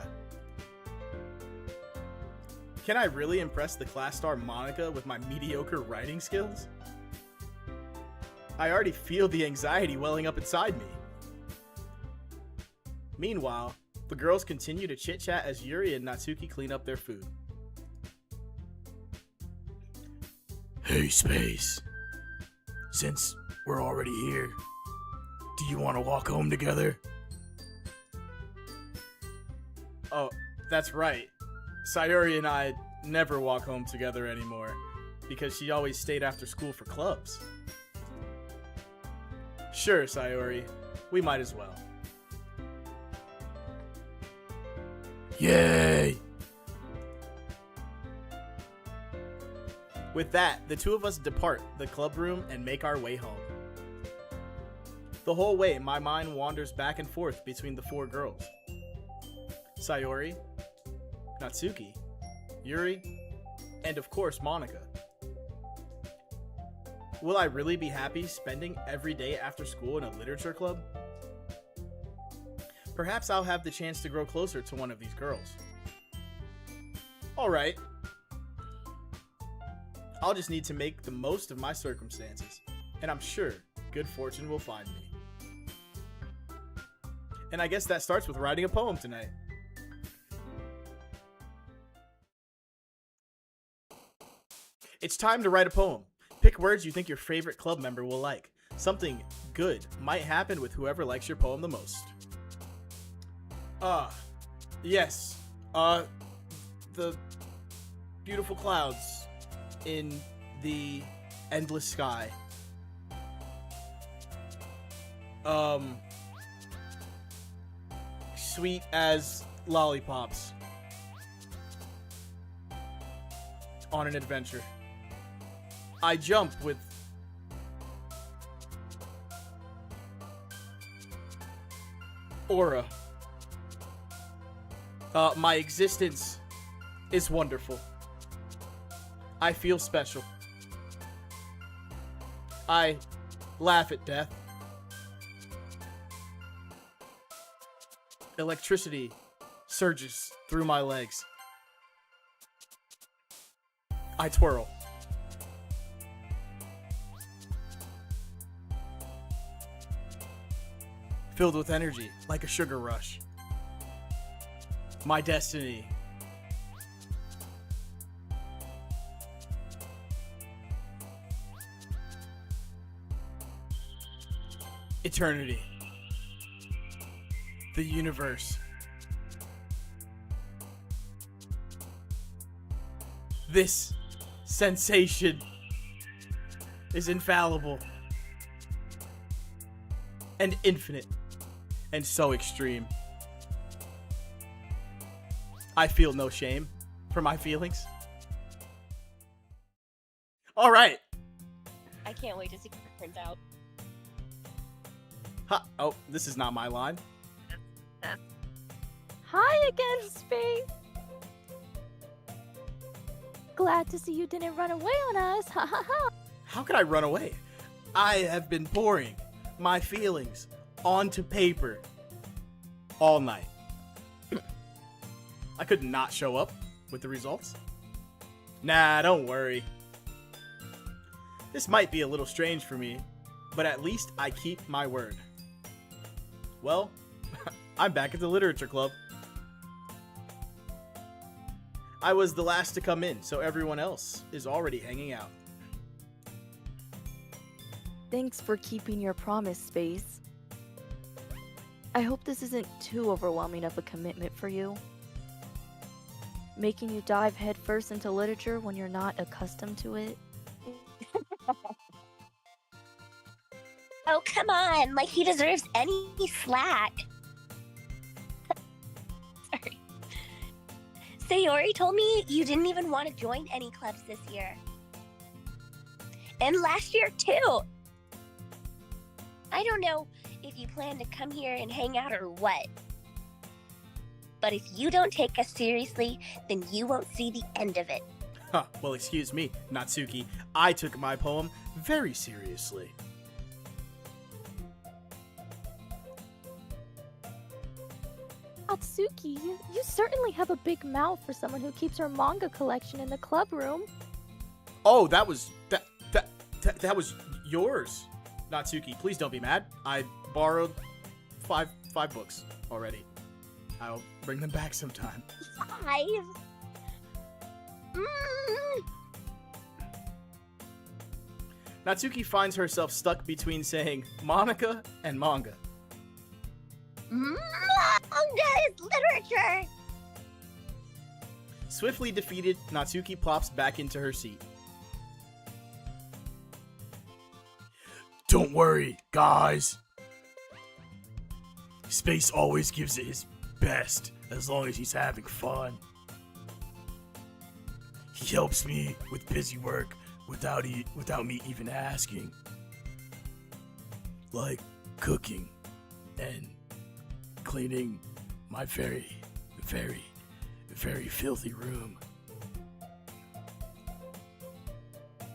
Can I really impress the class star Monica with my mediocre writing skills? I already feel the anxiety welling up inside me. Meanwhile, the girls continue to chit-chat as Yuri and Natsuki clean up their food. Hey, Space. Since we're already here, do you want to walk home together? Oh, that's right. Sayori and I never walk home together anymore because she always stayed after school for clubs. Sure, Sayori. We might as well. Yay! With that, the two of us depart the club room and make our way home. The whole way, my mind wanders back and forth between the four girls. Sayori, Natsuki, Yuri, and of course Monica. Will I really be happy spending every day after school in a literature club? Perhaps I'll have the chance to grow closer to one of these girls. Alright. I'll just need to make the most of my circumstances, and I'm sure good fortune will find me. And I guess that starts with writing a poem tonight. It's time to write a poem. Pick words you think your favorite club member will like. Something good might happen with whoever likes your poem the most. Yes. The beautiful clouds in the endless sky. Sweet as lollipops. On an adventure. I jump with aura. My existence is wonderful. I feel special. I laugh at death. Electricity surges through my legs. I twirl. Filled with energy, like a sugar rush. My destiny. Eternity. The universe. This sensation is infallible and infinite and so extreme. I feel no shame for my feelings. All right. I can't wait to see how it turns out. Ha. Oh, this is not my line. Hi again, Space. Glad to see you didn't run away on us. Ha ha ha. How could I run away? I have been pouring my feelings onto paper all night. I could not show up with the results. Nah, don't worry. This might be a little strange for me, but at least I keep my word. Well, I'm back at the literature club. I was the last to come in, so everyone else is already hanging out. Thanks for keeping your promise, Space. I hope this isn't too overwhelming of a commitment for you. Making you dive headfirst into literature when you're not accustomed to it. Oh, come on. Like, he deserves any slack. Sorry. Sayori told me you didn't even want to join any clubs this year. And last year, too. I don't know if you plan to come here and hang out or what. But if you don't take us seriously, then you won't see the end of it. Huh, well, excuse me, Natsuki. I took my poem very seriously. Atsuki, you certainly have a big mouth for someone who keeps her manga collection in the club room. Oh, that was yours, Natsuki. Please don't be mad. I borrowed five books already. I'll bring them back sometime. 5? Natsuki finds herself stuck between saying Monica and manga. Manga is literature! Swiftly defeated, Natsuki plops back into her seat. Don't worry, guys. Space always gives it his best as long as he's having fun. He helps me with busy work without me even asking. Like cooking and cleaning my very, very, very filthy room.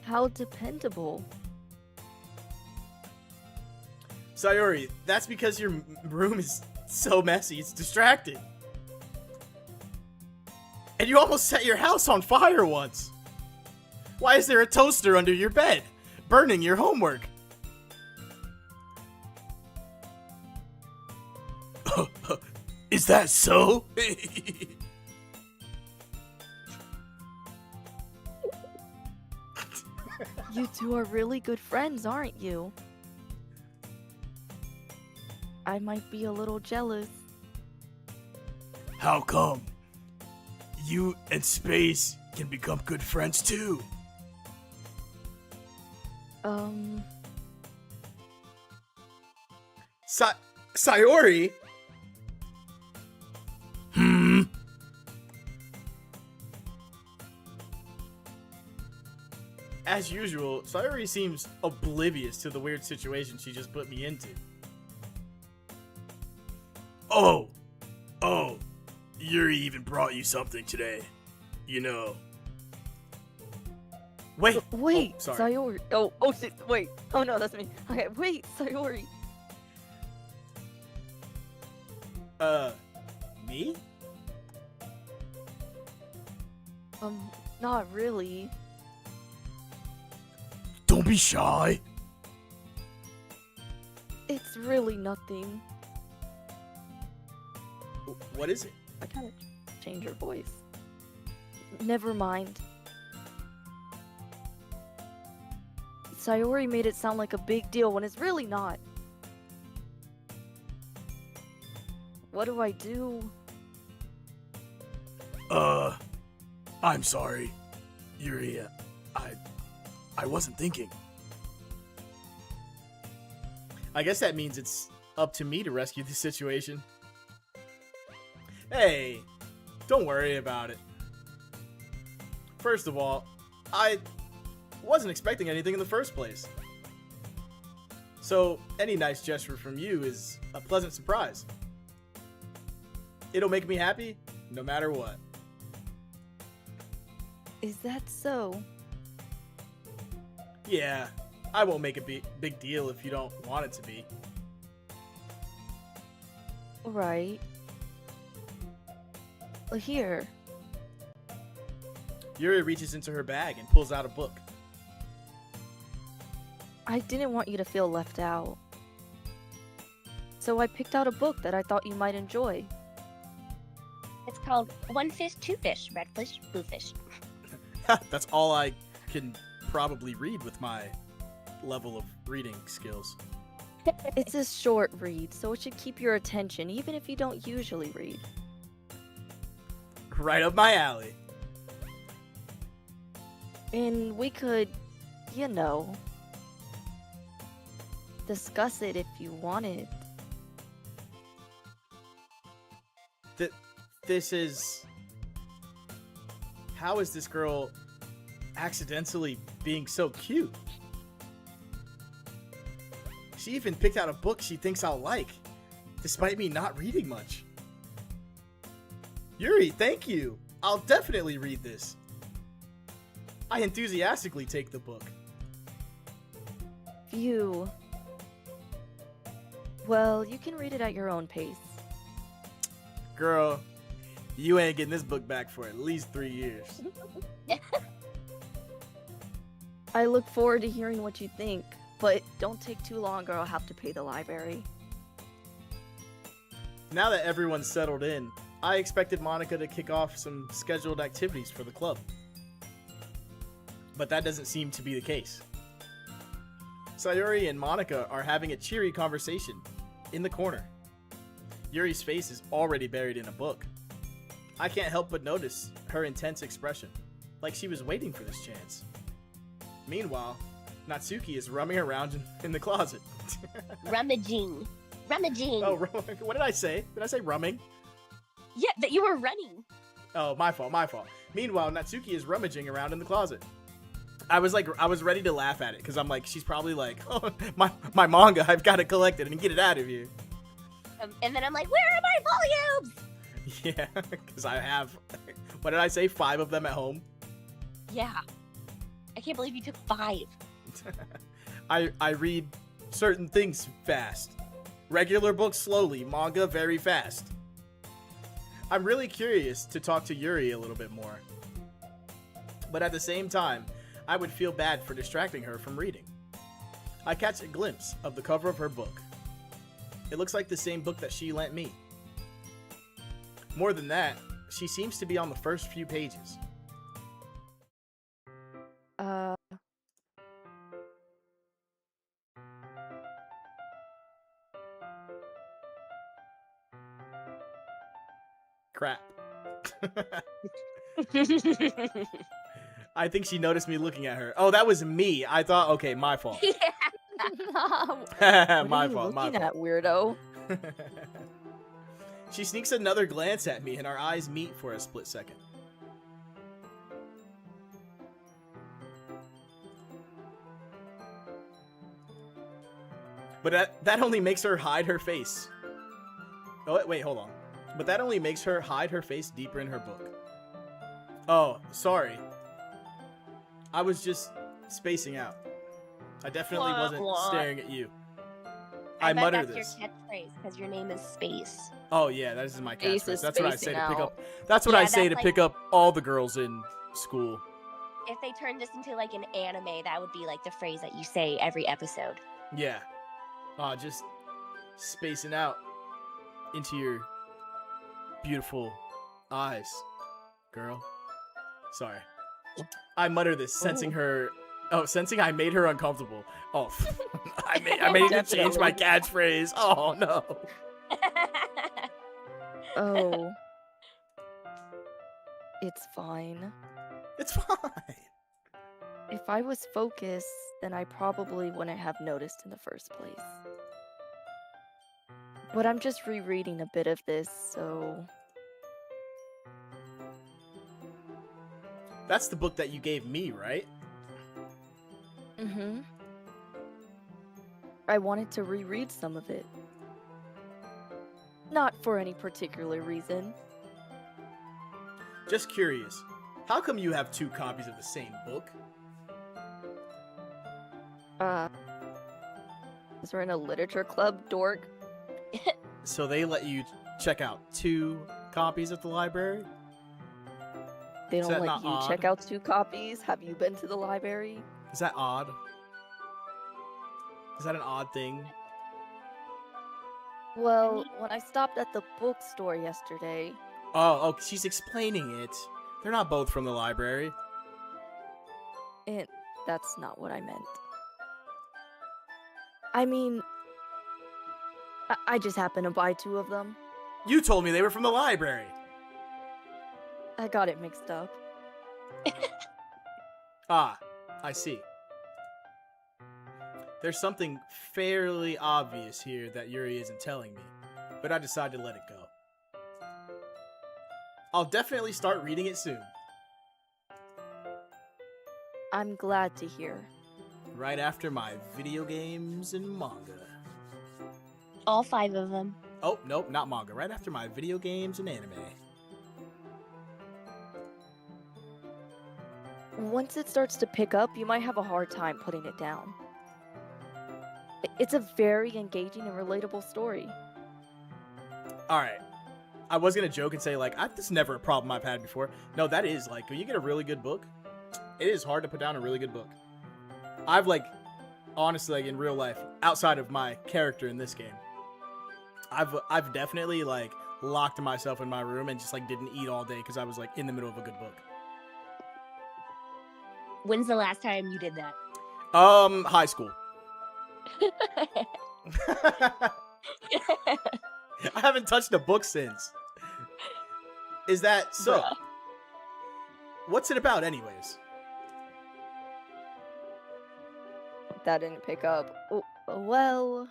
How dependable. Sayori, that's because your room is so messy, it's distracting. And you almost set your house on fire once. Why is there a toaster under your bed, burning your homework? Is that so? You two are really good friends, aren't you? I might be a little jealous. How come? You and Space can become good friends too. Sayori? As usual, Sayori seems oblivious to the weird situation she just put me into. Oh, Yuri even brought you something today. You know. Wait, sorry. Sayori. Shit, wait. Oh no, that's me. Okay, wait, Sayori. Me? Not really. Don't be shy. It's really nothing. What is it? I kind of changed your voice. Never mind. Sayori made it sound like a big deal when it's really not. What do I do? I'm sorry. Yuri, I wasn't thinking. I guess that means it's up to me to rescue the situation. Hey, don't worry about it. First of all, I wasn't expecting anything in the first place. So, any nice gesture from you is a pleasant surprise. It'll make me happy no matter what. Is that so? Yeah, I won't make a big deal if you don't want it to be. Right. Well, here. Yuri reaches into her bag and pulls out a book. I didn't want you to feel left out. So I picked out a book that I thought you might enjoy. It's called One Fish, Two Fish, Red Fish, Blue Fish. That's all I can probably read with my level of reading skills. It's a short read, so it should keep your attention even if you don't usually read. Right up my alley. And we could, you know, discuss it if you wanted. This is... How is this girl accidentally being so cute? She even picked out a book she thinks I'll like, despite me not reading much. Yuri, thank you. I'll definitely read this. I enthusiastically take the book. Phew. Well, you can read it at your own pace. Girl, you ain't getting this book back for at least 3 years. I look forward to hearing what you think, but don't take too long or I'll have to pay the library. Now that everyone's settled in, I expected Monica to kick off some scheduled activities for the club. But that doesn't seem to be the case. Sayuri and Monica are having a cheery conversation in the corner. Yuri's face is already buried in a book. I can't help but notice her intense expression, like she was waiting for this chance. Meanwhile, Natsuki is rumming around in the closet. Rummaging. Rummaging. Oh, what did I say? Did I say rumming? Yeah, that you were running. Oh, my fault. Meanwhile, Natsuki is rummaging around in the closet. I was ready to laugh at it because I'm like, she's probably like, oh, my manga, I've got to collect it and get it out of here. And then I'm like, where are my volumes? Yeah, because I have, what did I say, 5 of them at home? Yeah. I can't believe you took 5. I read certain things fast. Regular books slowly, manga very fast. I'm really curious to talk to Yuri a little bit more. But at the same time, I would feel bad for distracting her from reading. I catch a glimpse of the cover of her book. It looks like the same book that she lent me. More than that, she seems to be on the first few pages. Crap. I think she noticed me looking at her. Oh, that was me. I thought, okay, my fault. Yeah. My What are you fault, my looking fault. at, weirdo? She sneaks another glance at me and our eyes meet for a split second. But that only makes her hide her face. Oh, wait, hold on. But that only makes her hide her face deeper in her book. Oh, sorry. I was just spacing out. I definitely Wah, wasn't wah. staring at you. I I bet mutter that's this. your catchphrase because your name is Space. Oh yeah, that is my Face catchphrase. is That's what I say spacing to pick out. up. That's what Yeah, I say that's to pick up all the girls in school. If they turned this into like an anime, that would be like the phrase that you say every episode. Yeah. Just spacing out into your beautiful eyes, girl. Sorry. I mutter this, sensing her. Oh, sensing I made her uncomfortable. Oh, I made her change my catchphrase. Oh no. Oh, it's fine. It's fine. If I was focused, then I probably wouldn't have noticed in the first place. But I'm just rereading a bit of this, so... That's the book that you gave me, right? Mm-hmm. I wanted to reread some of it. Not for any particular reason. Just curious. How come you have 2 copies of the same book? Is we're in a literature club, dork? So they let you check out 2 copies at the library? They Is don't that let not you odd? check out 2 copies? Have you been to the library? Is that odd? Is that an odd thing? Well, when I stopped at the bookstore yesterday... Oh, she's explaining it. They're not both from the library. That's not what I meant. I mean... I just happened to buy 2 of them. You told me they were from the library. I got it mixed up. Ah, I see. There's something fairly obvious here that Yuri isn't telling me, but I decided to let it go. I'll definitely start reading it soon. I'm glad to hear. Right after my video games and manga. All 5 of them. Oh, nope, not manga. Right after my video games and anime. Once it starts to pick up, you might have a hard time putting it down. It's a very engaging and relatable story. Alright. I was gonna joke and say, like, this is never a problem I've had before. No, that is, like, when you get a really good book, it is hard to put down a really good book. I've, like, honestly, like, in real life, outside of my character in this game, I've definitely, like, locked myself in my room and just, like, didn't eat all day because I was, like, in the middle of a good book. When's the last time you did that? High school. I haven't touched a book since. Is that so? Bruh. What's it about, anyways? That didn't pick up. Well...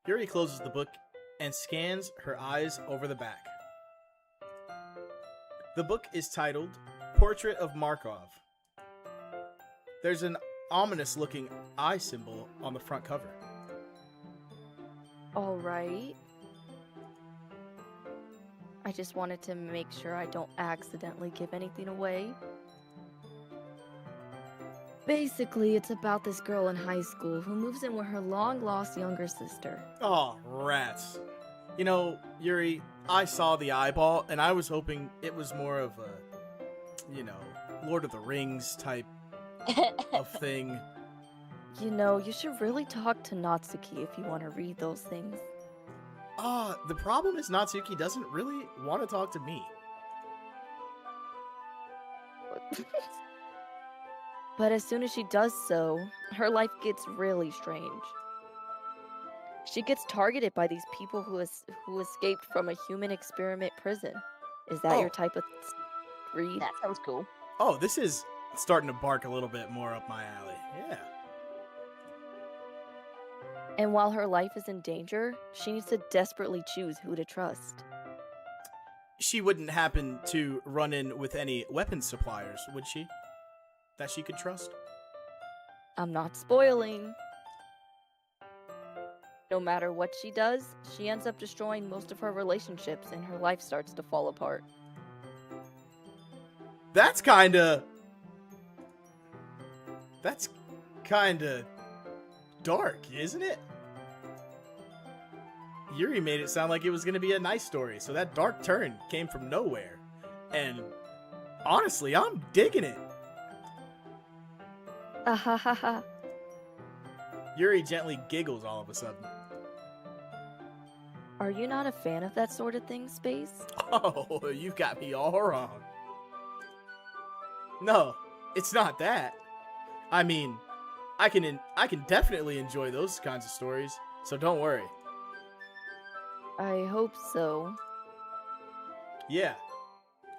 Yuri closes the book and scans her eyes over the back. The book is titled Portrait of Markov. There's an ominous-looking eye symbol on the front cover. Alright. I just wanted to make sure I don't accidentally give anything away. Basically, it's about this girl in high school who moves in with her long-lost younger sister. Oh, rats. You know, Yuri, I saw the eyeball, and I was hoping it was more of a, you know, Lord of the Rings type of thing. You know, you should really talk to Natsuki if you want to read those things. The problem is Natsuki doesn't really want to talk to me. But as soon as she does so, her life gets really strange. She gets targeted by these people who escaped from a human experiment prison. Is that your type of read? That sounds cool. Oh, this is starting to bark a little bit more up my alley. Yeah. And while her life is in danger, she needs to desperately choose who to trust. She wouldn't happen to run in with any weapons suppliers, would she? That she could trust? I'm not spoiling. No matter what she does, she ends up destroying most of her relationships and her life starts to fall apart. That's kinda dark, isn't it? Yuri made it sound like it was gonna be a nice story, so that dark turn came from nowhere. And honestly, I'm digging it. Ahahaha. Yuri gently giggles all of a sudden. Are you not a fan of that sort of thing, Space? Oh, you've got me all wrong. No, it's not that. I mean, I can definitely enjoy those kinds of stories, so don't worry. I hope so. Yeah,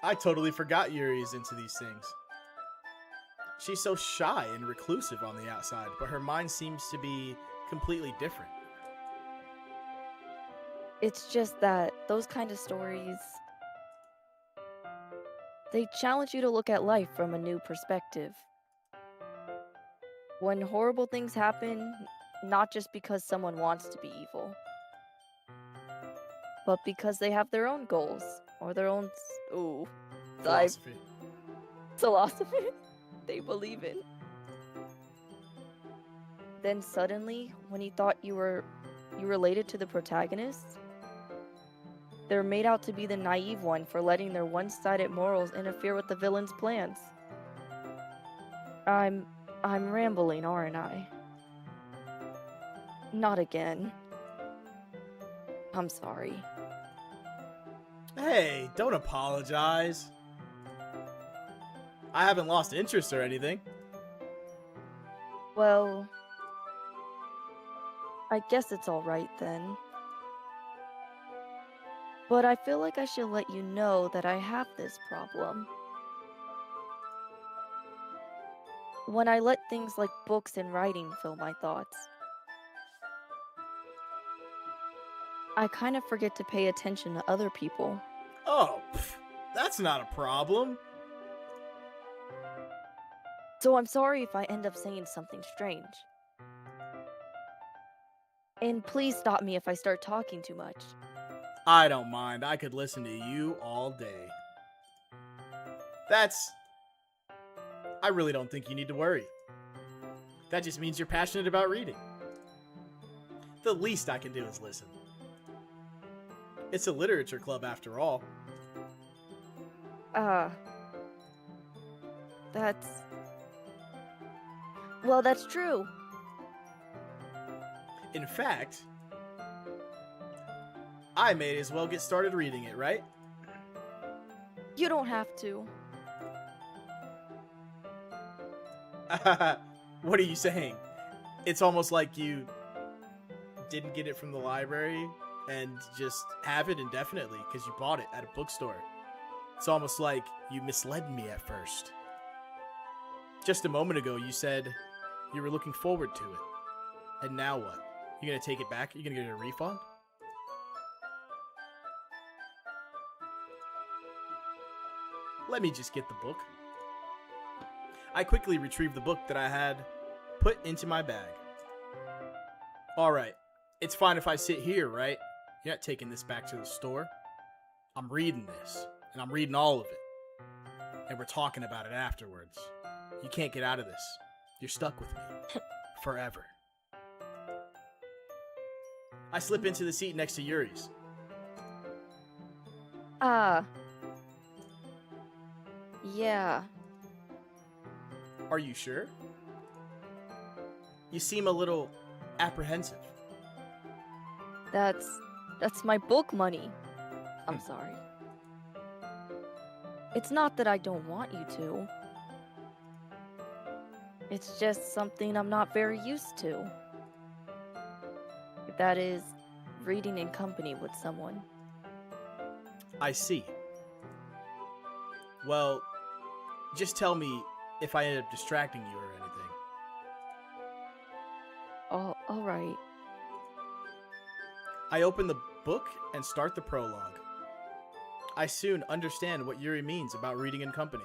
I totally forgot Yuri is into these things. She's so shy and reclusive on the outside, but her mind seems to be completely different. It's just that those kind of stories, they challenge you to look at life from a new perspective. When horrible things happen, not just because someone wants to be evil, but because they have their own goals or their own Philosophy. philosophy they believe in. Then suddenly, when you thought you related to the protagonists, they're made out to be the naive one for letting their one-sided morals interfere with the villain's plans. I'm rambling, aren't I? Not again. I'm sorry. Hey, don't apologize. I haven't lost interest or anything. Well, I guess it's alright then. But I feel like I should let you know that I have this problem. When I let things like books and writing fill my thoughts, I kind of forget to pay attention to other people. Oh, that's not a problem. So I'm sorry if I end up saying something strange. And please stop me if I start talking too much. I don't mind. I could listen to you all day. I really don't think you need to worry. That just means you're passionate about reading. The least I can do is listen. It's a literature club after all. That's true. In fact, I may as well get started reading it, right? You don't have to. What are you saying? It's almost like you didn't get it from the library and just have it indefinitely because you bought it at a bookstore. It's almost like you misled me at first. Just a moment ago, you said you were looking forward to it. And now what? You gonna take it back? You gonna get a refund? Let me just get the book. I quickly retrieved the book that I had put into my bag. Alright, it's fine if I sit here, right? You're not taking this back to the store. I'm reading this, and I'm reading all of it. And we're talking about it afterwards. You can't get out of this. You're stuck with me. Forever. I slip into the seat next to Yuri's. Yeah. Are you sure? You seem a little apprehensive. That's my book money. I'm sorry. It's not that I don't want you to. It's just something I'm not very used to. That is, reading in company with someone. I see. Well, just tell me if I end up distracting you or anything. Oh, alright. I open the book and start the prologue. I soon understand what Yuri means about reading in company.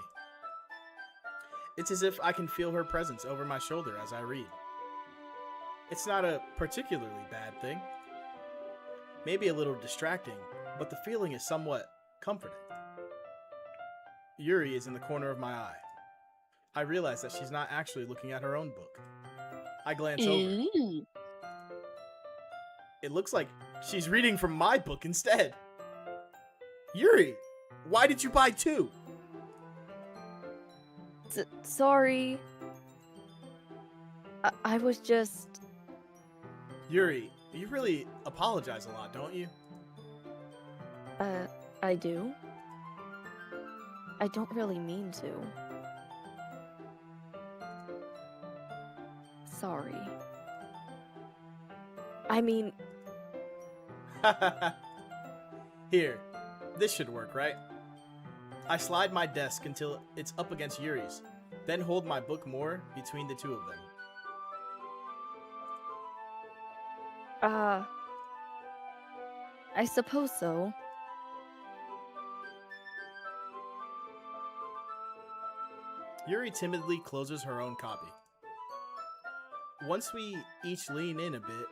It's as if I can feel her presence over my shoulder as I read. It's not a particularly bad thing. Maybe a little distracting, but the feeling is somewhat comforting. Yuri is in the corner of my eye. I realize that she's not actually looking at her own book. I glance over. Ooh. It looks like she's reading from my book instead. Yuri, why did you buy two? Sorry. I was just... Yuri, you really apologize a lot, don't you? I do. I don't really mean to. Sorry. I mean, Here, this should work, right? I slide my desk until it's up against Yuri's, then hold my book more between the two of them. I suppose so. Yuri timidly closes her own copy. Once we each lean in a bit,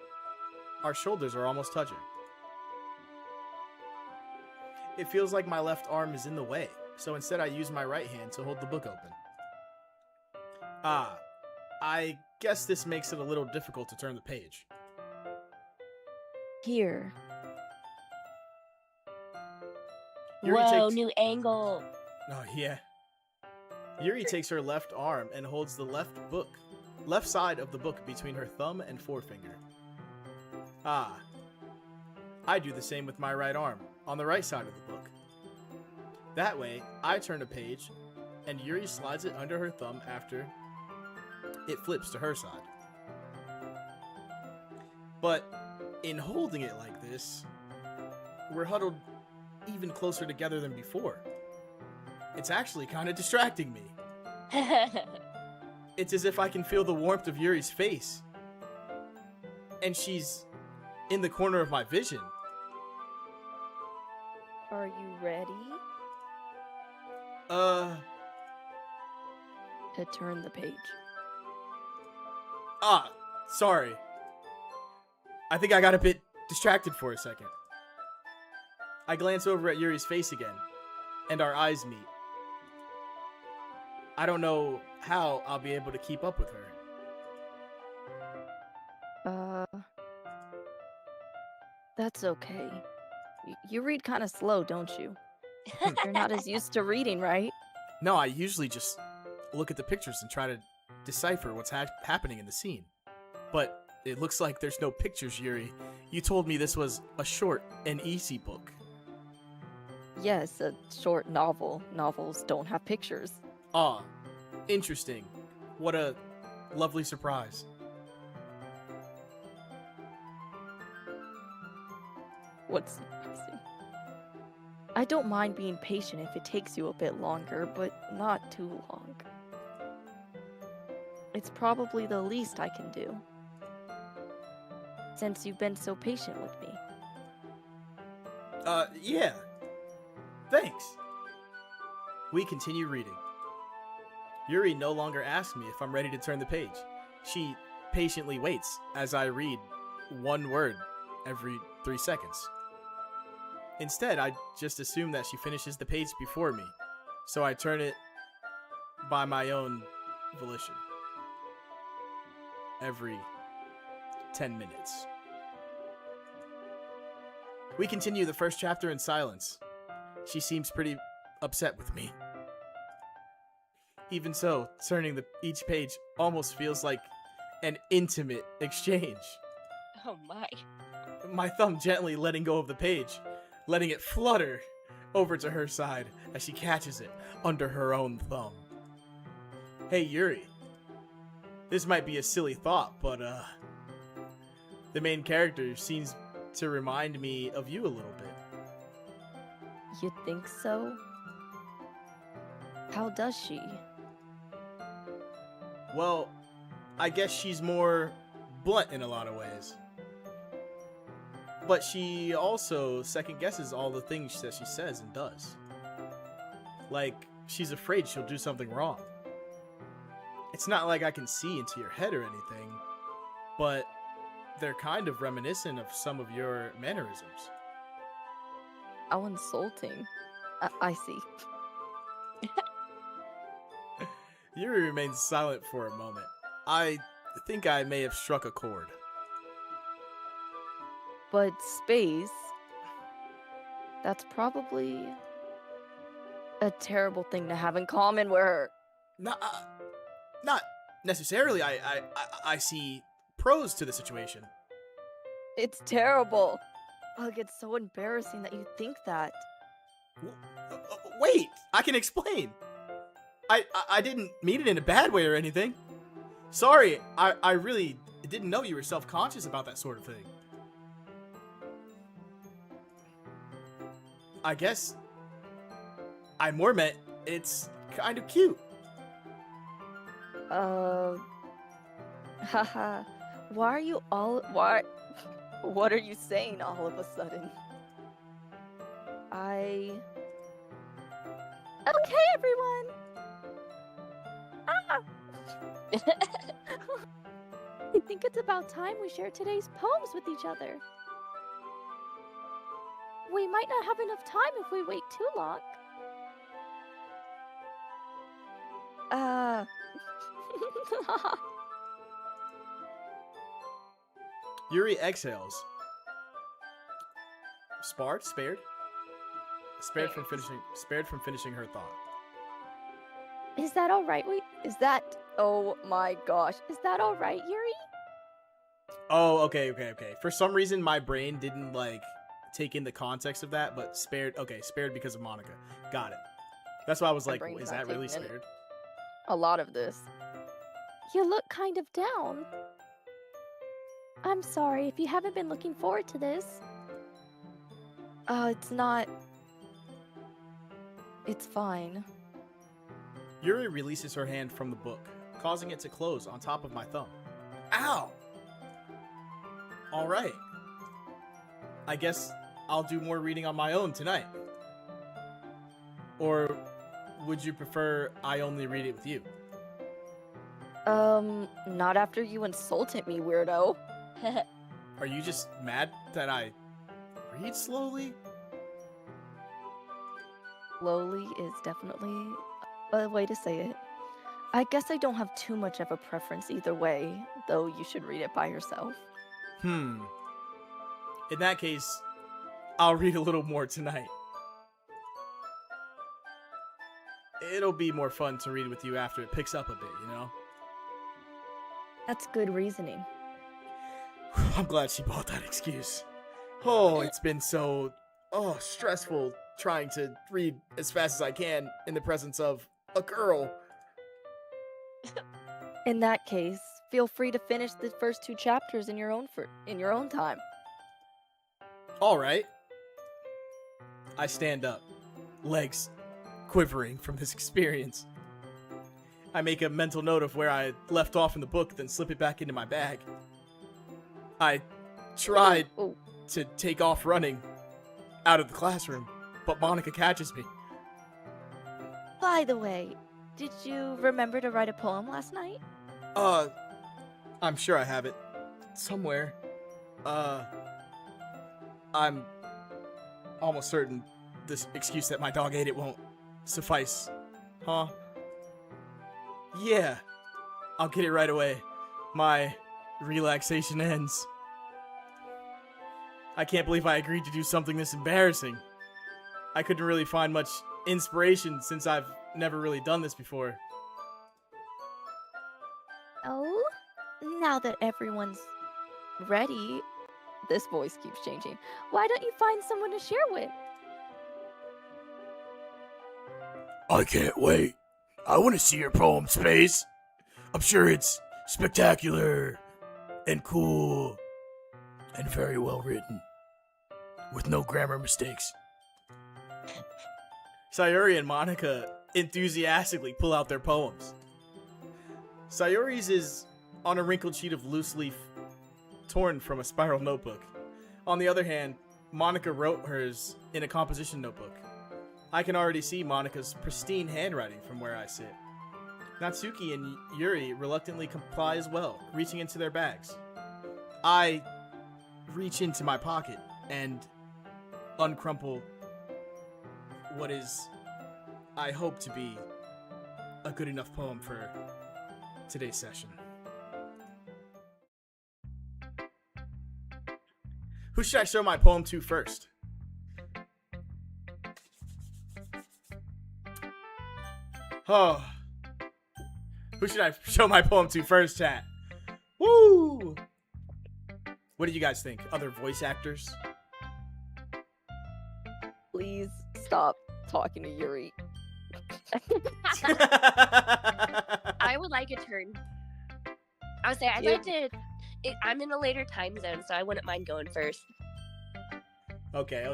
our shoulders are almost touching. It feels like my left arm is in the way, so instead I use my right hand to hold the book open. I guess this makes it a little difficult to turn the page. Here. Yuri Whoa, takes- new angle. Oh, yeah. Yuri takes her left arm and holds the left side of the book between her thumb and forefinger. I do the same with my right arm, on the right side of the book. That way, I turn a page, and Yuri slides it under her thumb after it flips to her side. But in holding it like this, we're huddled even closer together than before. It's actually kind of distracting me. It's as if I can feel the warmth of Yuri's face. And she's in the corner of my vision. Are you ready Uh, to turn the page? Sorry. I think I got a bit distracted for a second. I glance over at Yuri's face again, and our eyes meet. I don't know how I'll be able to keep up with her. That's okay. You read kind of slow, don't you? You're not as used to reading, right? No, I usually just look at the pictures and try to decipher what's happening in the scene. But it looks like there's no pictures, Yuri. You told me this was a short and easy book. Yes, a short novel. Novels don't have pictures. Ah, interesting. What a lovely surprise. What's surprising? I don't mind being patient if it takes you a bit longer, but not too long. It's probably the least I can do, since you've been so patient with me. Yeah. Thanks. We continue reading. Yuri no longer asks me if I'm ready to turn the page. She patiently waits as I read one word every 3 seconds. Instead, I just assume that she finishes the page before me, so I turn it by my own volition. Every 10 minutes. We continue the first chapter in silence. She seems pretty upset with me. Even so, turning each page almost feels like an intimate exchange. Oh my. My thumb gently letting go of the page, letting it flutter over to her side as she catches it under her own thumb. Hey, Yuri. This might be a silly thought, but the main character seems to remind me of you a little bit. You think so? How does she? Well, I guess she's more blunt in a lot of ways. But she also second guesses all the things that she says and does. Like, she's afraid she'll do something wrong. It's not like I can see into your head or anything, but they're kind of reminiscent of some of your mannerisms. How insulting. I see. Yuri remains silent for a moment. I think I may have struck a chord. But space, that's probably a terrible thing to have in common with her. Not necessarily. I see pros to the situation. It's terrible. Ugh, it's so embarrassing that you think that. Wait, I can explain. I didn't mean it in a bad way or anything. Sorry, I really didn't know you were self-conscious about that sort of thing. I guess I more meant it's kind of cute. Haha. Why are you all. Why? What are you saying all of a sudden? Okay, everyone! Ah! I think it's about time we share today's poems with each other. We might not have enough time if we wait too long. Yuri exhales. Spared from finishing her thought. Is that alright? Oh my gosh. Is that alright, Yuri? Oh, okay. For some reason, my brain didn't, like, take in the context of that, but spared because of Monica. Got it. That's why I was My like, brain's is not that really taking in spared? a lot of this. You look kind of down. I'm sorry if you haven't been looking forward to this. It's not. It's fine. Yuri releases her hand from the book, causing it to close on top of my thumb. Ow! Alright. I guess I'll do more reading on my own tonight. Or would you prefer I only read it with you? Not after you insulted me, weirdo. Are you just mad that I read slowly? Slowly is definitely a way to say it. I guess I don't have too much of a preference either way, though you should read it by yourself. In that case, I'll read a little more tonight. It'll be more fun to read with you after it picks up a bit, you know? That's good reasoning. I'm glad she bought that excuse. Oh, it's been so stressful trying to read as fast as I can in the presence of a girl. In that case, feel free to finish the first 2 chapters in your own time. All right. I stand up, legs quivering from this experience. I make a mental note of where I left off in the book, then slip it back into my bag. I tried to take off running out of the classroom, but Monica catches me. By the way, did you remember to write a poem last night? I'm sure I have it somewhere. I'm almost certain this excuse that my dog ate it won't suffice. Huh? Yeah, I'll get it right away. My relaxation ends. I can't believe I agreed to do something this embarrassing. I couldn't really find much inspiration since I've never really done this before. Oh, now that everyone's ready, this voice keeps changing. Why don't you find someone to share with? I can't wait. I want to see your poem, Space. I'm sure it's spectacular and cool and very well written with no grammar mistakes. Sayuri and Monica enthusiastically pull out their poems. Sayuri's is on a wrinkled sheet of loose leaf torn from a spiral notebook. On the other hand, Monica wrote hers in a composition notebook. I can already see Monica's pristine handwriting from where I sit. Natsuki and Yuri reluctantly comply as well, reaching into their bags. I reach into my pocket and uncrumple what is, I hope to be, a good enough poem for today's session. Who should I show my poem to first? Oh. Who should I show my poem to first, chat? Woo! What do you guys think? Other voice actors? Please stop talking to Yuri. I would like a turn. I would say I'd like to. I'm in a later time zone, so I wouldn't mind going first. Okay.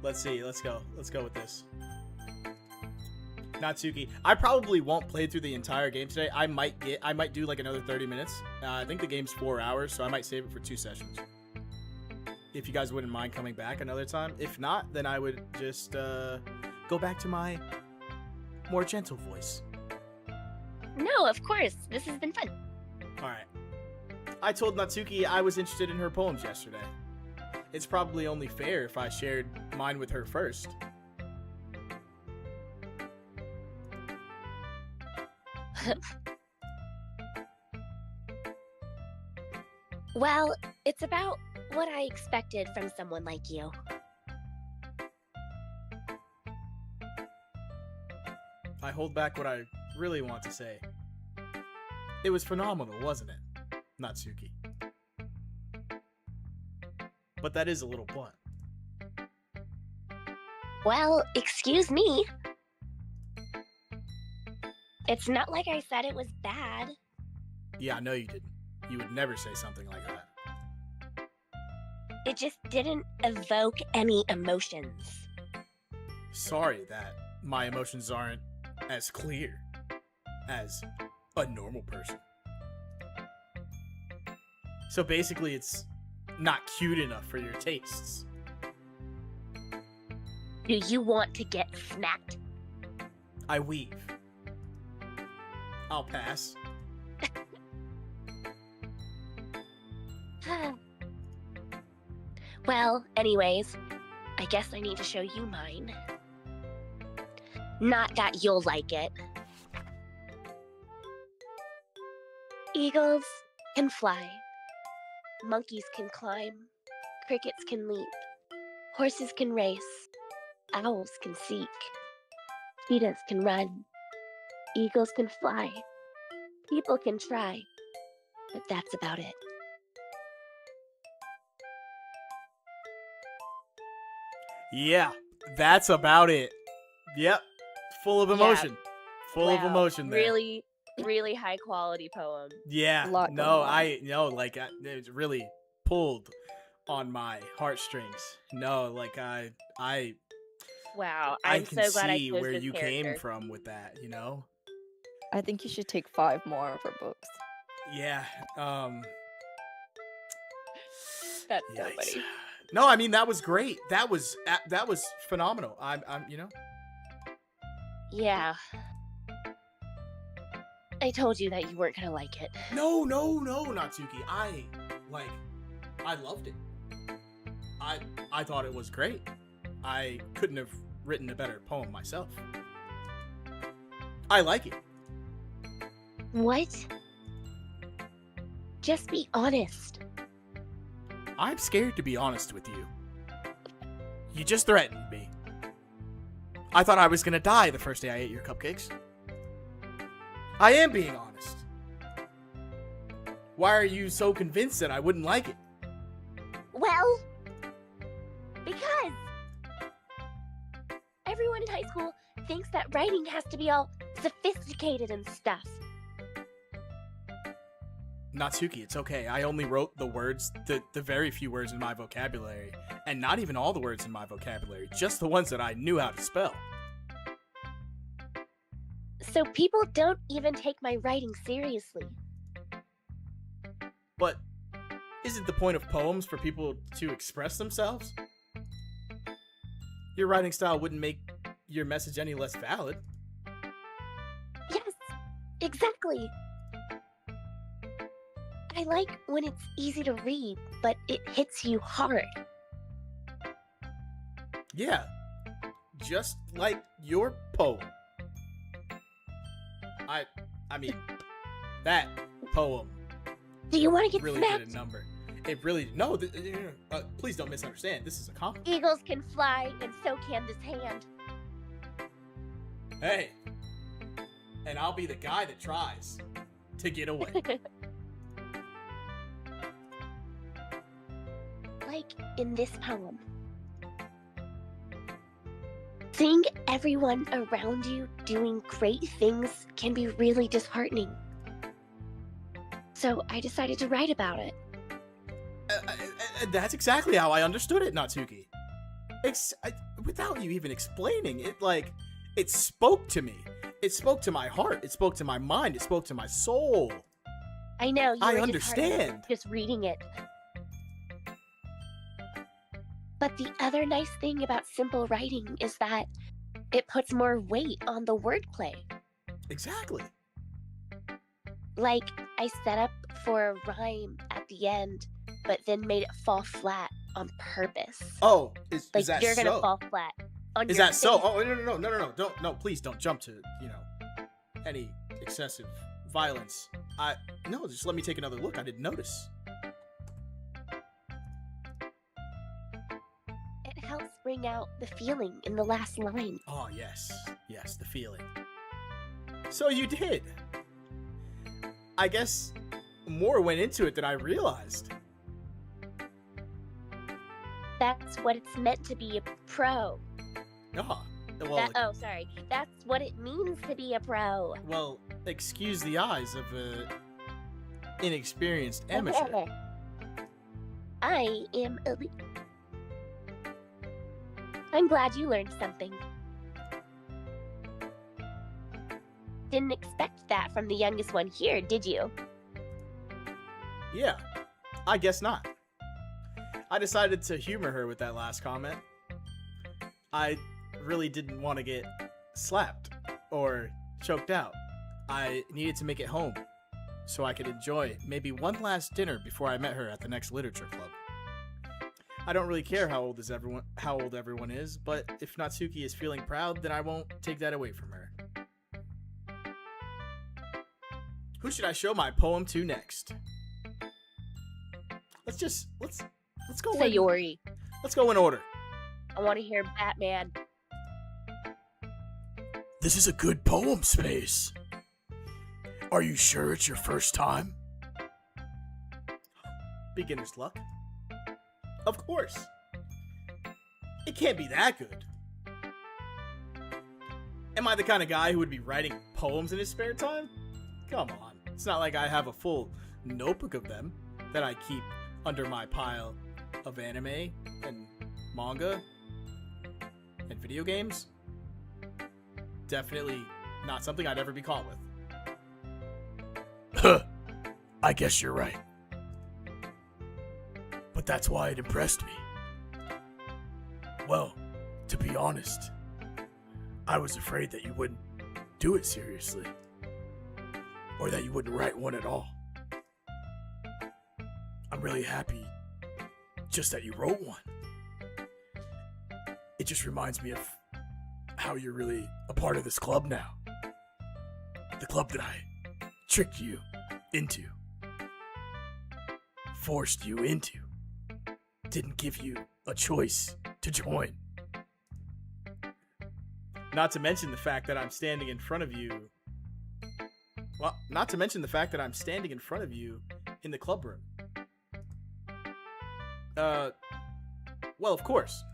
Let's see. Let's go. Let's go with this. Natsuki. I probably won't play through the entire game today. I might do like another 30 minutes. I think the game's 4 hours, so I might save it for 2 sessions. If you guys wouldn't mind coming back another time. If not, then I would just go back to my more gentle voice. No, of course. This has been fun. All right. I told Natsuki I was interested in her poems yesterday. It's probably only fair if I shared mine with her first. Well, it's about what I expected from someone like you. I hold back what I really want to say. It was phenomenal, wasn't it, Natsuki? But that is a little blunt. Well, excuse me. It's not like I said it was bad. Yeah, I know you didn't. You would never say something like that. It just didn't evoke any emotions. Sorry that my emotions aren't as clear as a normal person. So basically, it's not cute enough for your tastes. Do you want to get smacked? I weave. I'll pass. Well, anyways, I guess I need to show you mine. Not that you'll like it. Eagles can fly. Monkeys can climb. Crickets can leap. Horses can race. Owls can seek. Cheetahs can run. Eagles can fly. People can try. But that's about it. Yeah, that's about it. Yep, full of emotion. Full of emotion there. Really, really high quality poem. Yeah, A lot no, going on. it really pulled on my heartstrings. No, like I Wow, I I'm can so glad I see chose where this you came character. from with that, you know? I think you should take 5 more of her books. Yeah, That's so yikes. funny. No, I mean that was great. That was phenomenal. I'm Yeah. I told you that you weren't gonna like it. No, Natsuki. I loved it. I thought it was great. I couldn't have written a better poem myself. I like it. What? Just be honest. I'm scared to be honest with you. You just threatened me. I thought I was gonna die the first day I ate your cupcakes. I am being honest. Why are you so convinced that I wouldn't like it? Well, because everyone in high school thinks that writing has to be all sophisticated and stuff. Natsuki, it's okay. I only wrote the words, the very few words in my vocabulary, and not even all the words in my vocabulary, just the ones that I knew how to spell. So people don't even take my writing seriously. But isn't the point of poems for people to express themselves? Your writing style wouldn't make your message any less valid. Yes, exactly. I like when it's easy to read, but it hits you hard. Yeah, just like your poem. I mean, that poem Do you want to get really smacked? did a number. It really, no, please don't misunderstand. This is a compliment. Eagles can fly, and so can this hand. Hey, and I'll be the guy that tries to get away. Like in this poem. Seeing everyone around you doing great things can be really disheartening. So I decided to write about it. That's exactly how I understood it, Natsuki. without you even explaining it, like, it spoke to me. It spoke to my heart. It spoke to my mind. It spoke to my soul. I know, you I were understand. just reading it. But the other nice thing about simple writing is that it puts more weight on the wordplay. Exactly. Like, I set up for a rhyme at the end, but then made it fall flat on purpose. Oh, Like, is that you're gonna so? fall flat on Is your that so? face. Oh, no. Don't, please don't jump to, any excessive violence. No, just let me take another look. I didn't notice. It helps bring out the feeling in the last line. Oh, yes, the feeling. So you did. I guess more went into it than I realized. That's what it's meant to be a pro. Oh, well, Sorry. That's what it means to be a pro. well, excuse the eyes of a inexperienced amateur. I am elite. I'm glad you learned something. Didn't expect that from the youngest one here, did you? Yeah, I guess not. I decided to humor her with that last comment. I really didn't want to get slapped or choked out. I needed to make it home so I could enjoy maybe one last dinner before I met her at the next literature club. I don't really care how old everyone is, but if Natsuki is feeling proud, then I won't take that away from her. Who should I show my poem to next? Let's go Sayori. Let's go in order. I want to hear Batman. This is a good poem space. Are you sure it's your first time? Beginner's luck. Of course. It can't be that good. Am I the kind of guy who would be writing poems in his spare time? Come on. It's not like I have a full notebook of them that I keep under my pile of anime and manga and video games. Definitely not something I'd ever be caught with. I guess you're right. But that's why it impressed me. Well, to be honest, I was afraid that you wouldn't do it seriously. Or that you wouldn't write one at all. I'm really happy just that you wrote one. It just reminds me of how you're really a part of this club now. The club that I tricked you into. Forced you into. Didn't give you a choice to join. Not to mention the fact that I'm standing in front of you. Well, not to mention the fact that I'm standing in front of you in the club room. Well, of course.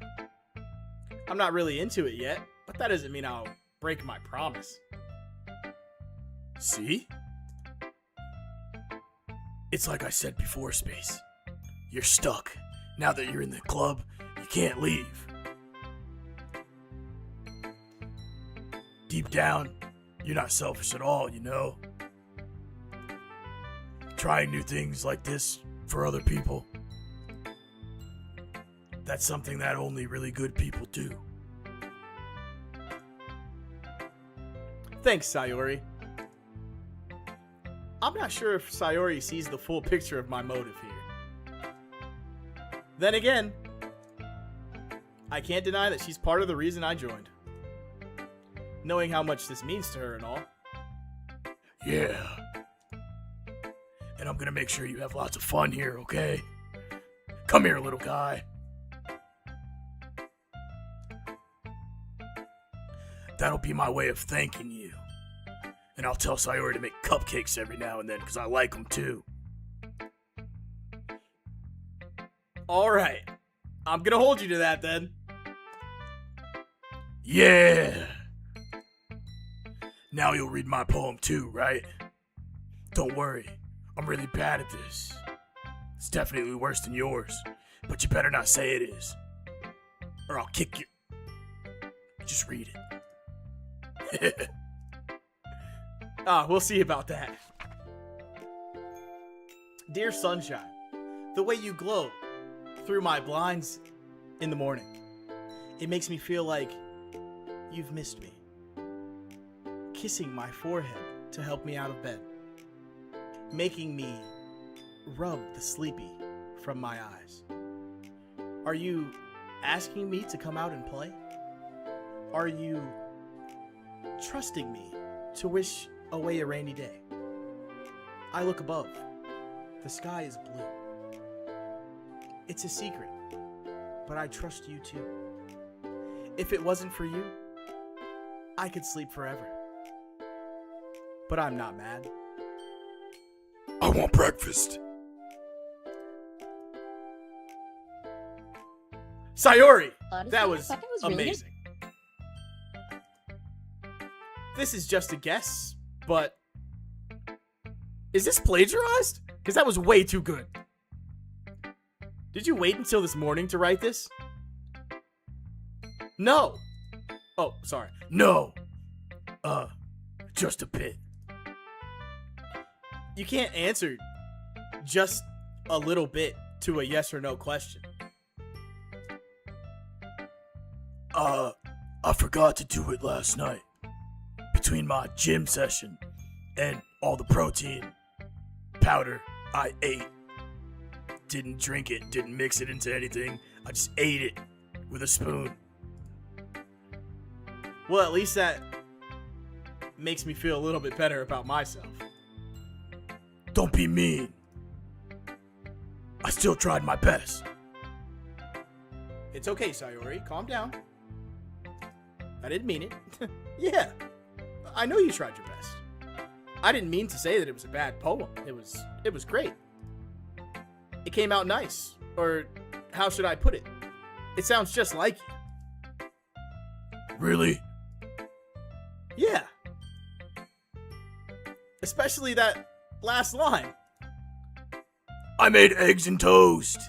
I'm not really into it yet, but that doesn't mean I'll break my promise. See? It's like I said before, Space. You're stuck. Now that you're in the club, you can't leave. Deep down, you're not selfish at all, you know? Trying new things like this for other people. That's something that only really good people do. Thanks, Sayori. I'm not sure if Sayori sees the full picture of my motive here. Then again, I can't deny that she's part of the reason I joined. Knowing how much this means to her and all. Yeah. And I'm gonna make sure you have lots of fun here, okay? Come here, little guy. That'll be my way of thanking you. And I'll tell Sayori to make cupcakes every now and then, because I like them too. Alright. I'm gonna hold you to that then. Yeah! Now you'll read my poem too, right? Don't worry, I'm really bad at this. It's definitely worse than yours, but you better not say it is. Or I'll kick you. Just read it. We'll see about that. Dear Sunshine, the way you glow through my blinds in the morning, it makes me feel like you've missed me. Kissing my forehead to help me out of bed. Making me rub the sleepy from my eyes. Are you asking me to come out and play? Are you trusting me to wish away a rainy day? I look above. The sky is blue. It's a secret, but I trust you too. If it wasn't for you, I could sleep forever. But I'm not mad. I want breakfast. Sayori! Honestly, That I was thought that was really good. amazing. This is just a guess, but is this plagiarized? Because that was way too good. Did you wait until this morning to write this? No. Oh, sorry. No. Just a bit. You can't answer just a little bit to a yes or no question. I forgot to do it last night. Between my gym session and all the protein powder I ate. Didn't drink it, didn't mix it into anything. I just ate it with a spoon. Well, at least that makes me feel a little bit better about myself. Don't be mean. I still tried my best. It's okay, Sayori. Calm down. I didn't mean it. Yeah. I know you tried your best. I didn't mean to say that it was a bad poem. It was great. It came out nice. Or how should I put it? It sounds just like you. Really? Yeah. Especially that last line. I made eggs and toast.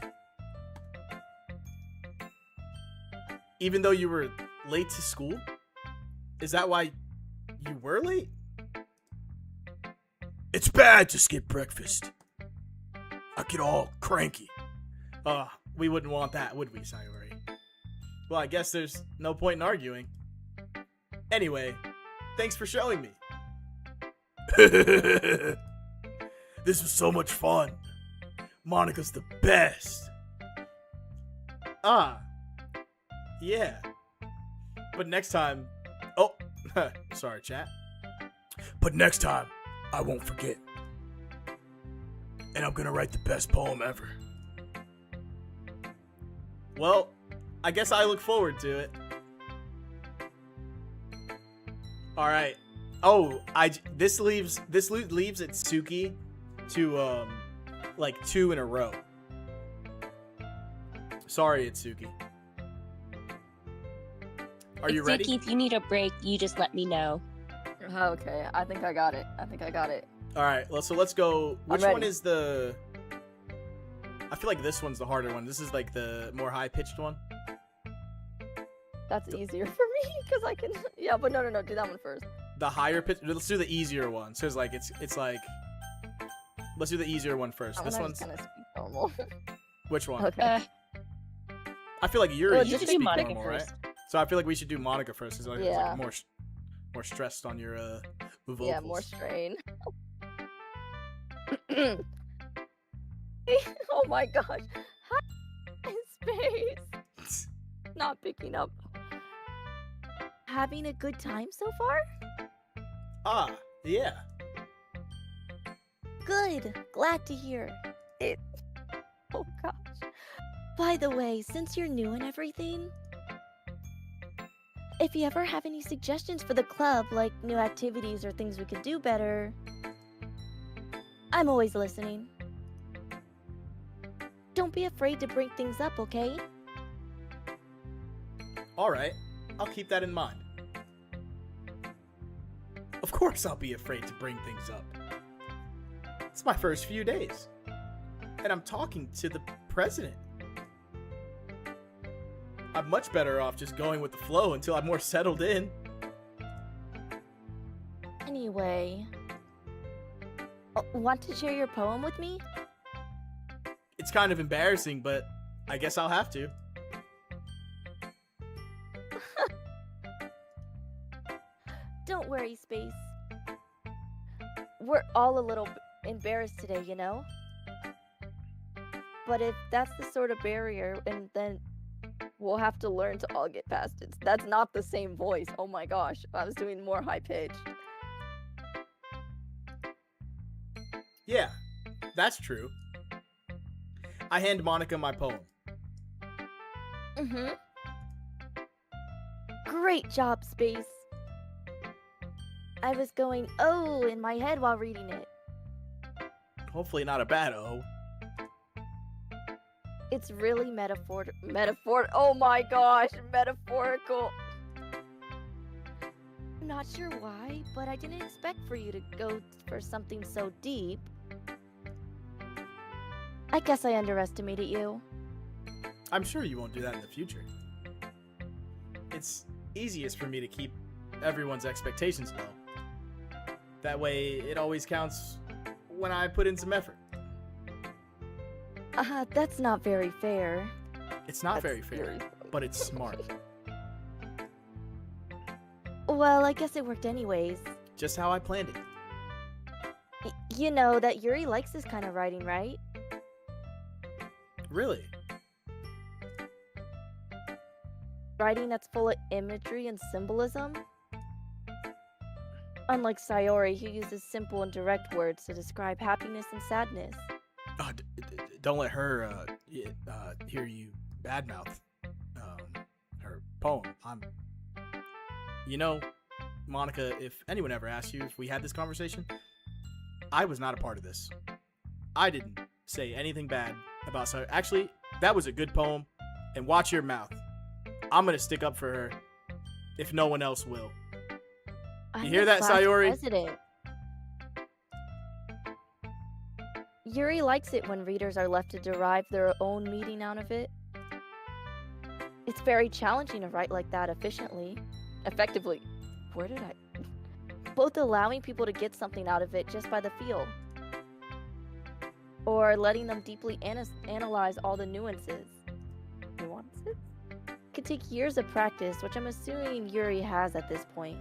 Even though you were late to school? Is that why you were late? It's bad to skip breakfast. I get all cranky. We wouldn't want that, would we, Sayori? Well, I guess there's no point in arguing. Anyway, thanks for showing me. This was so much fun. Monica's the best. Yeah. But next time... Oh, sorry, chat. But next time, I won't forget. And I'm gonna write the best poem ever. Well, I guess I look forward to it. All right. Oh, this leaves Itsuki to like 2 in a row. Sorry, Itsuki. Are you ready? If you need a break, you just let me know. Okay, I think I got it. All right. Well, so let's go. Which ready. one is the? I feel like this one's the harder one. This is like the more high-pitched one. That's easier for me because I can. Yeah, but no, do that one first. The higher pitch. Let's do the easier one. So it's like it's like. Let's do the easier one first. That This one I one's just kind of speak normal. which one? Okay. I feel like you're Well, you just can do speak Monica normal, right? first. So I feel like we should do Monica first. It's like, Yeah. more stressed on your vocals. Yeah, more strain. Oh my gosh. Hi, space. Not picking up. Having a good time so far? Yeah. Good. Glad to hear it. Oh gosh. By the way, since you're new and everything, if you ever have any suggestions for the club, like new activities or things we could do better, I'm always listening. Don't be afraid to bring things up, okay? All right. I'll keep that in mind. Of course I'll be afraid to bring things up. It's my first few days. And I'm talking to the president. I'm much better off just going with the flow until I'm more settled in. Anyway, want to share your poem with me? It's kind of embarrassing, but I guess I'll have to. Don't worry, Space. We're all a little embarrassed today, you know? But if that's the sort of barrier, and then we'll have to learn to all get past it. That's not the same voice. Oh my gosh, I was doing more high pitched. Yeah, that's true. I hand Monica my poem. Mm-hmm. Great job, Space. I was going, oh, in my head while reading it. Hopefully not a bad O. It's really oh my gosh, metaphorical. I'm not sure why, but I didn't expect for you to go for something so deep. I guess I underestimated you. I'm sure you won't do that in the future. It's easiest for me to keep everyone's expectations low. That way, it always counts when I put in some effort. That's not very fair. It's not very fair, but it's smart. Well, I guess it worked anyways. Just how I planned it. You know that Yuri likes this kind of writing, right? Really? Writing that's full of imagery and symbolism? Unlike Sayori, who uses simple and direct words to describe happiness and sadness. Don't let her hear you badmouth her poem. You know, Monica, if anyone ever asked you if we had this conversation, I was not a part of this. I didn't say anything bad about Sayori. Actually, that was a good poem, and watch your mouth. I'm gonna stick up for her if no one else will. You hear that, Sayori? President. Yuri likes it when readers are left to derive their own meaning out of it. It's very challenging to write like that effectively. Where did I? Both allowing people to get something out of it just by the feel, or letting them deeply analyze all the nuances. Nuances? Could take years of practice, which I'm assuming Yuri has at this point.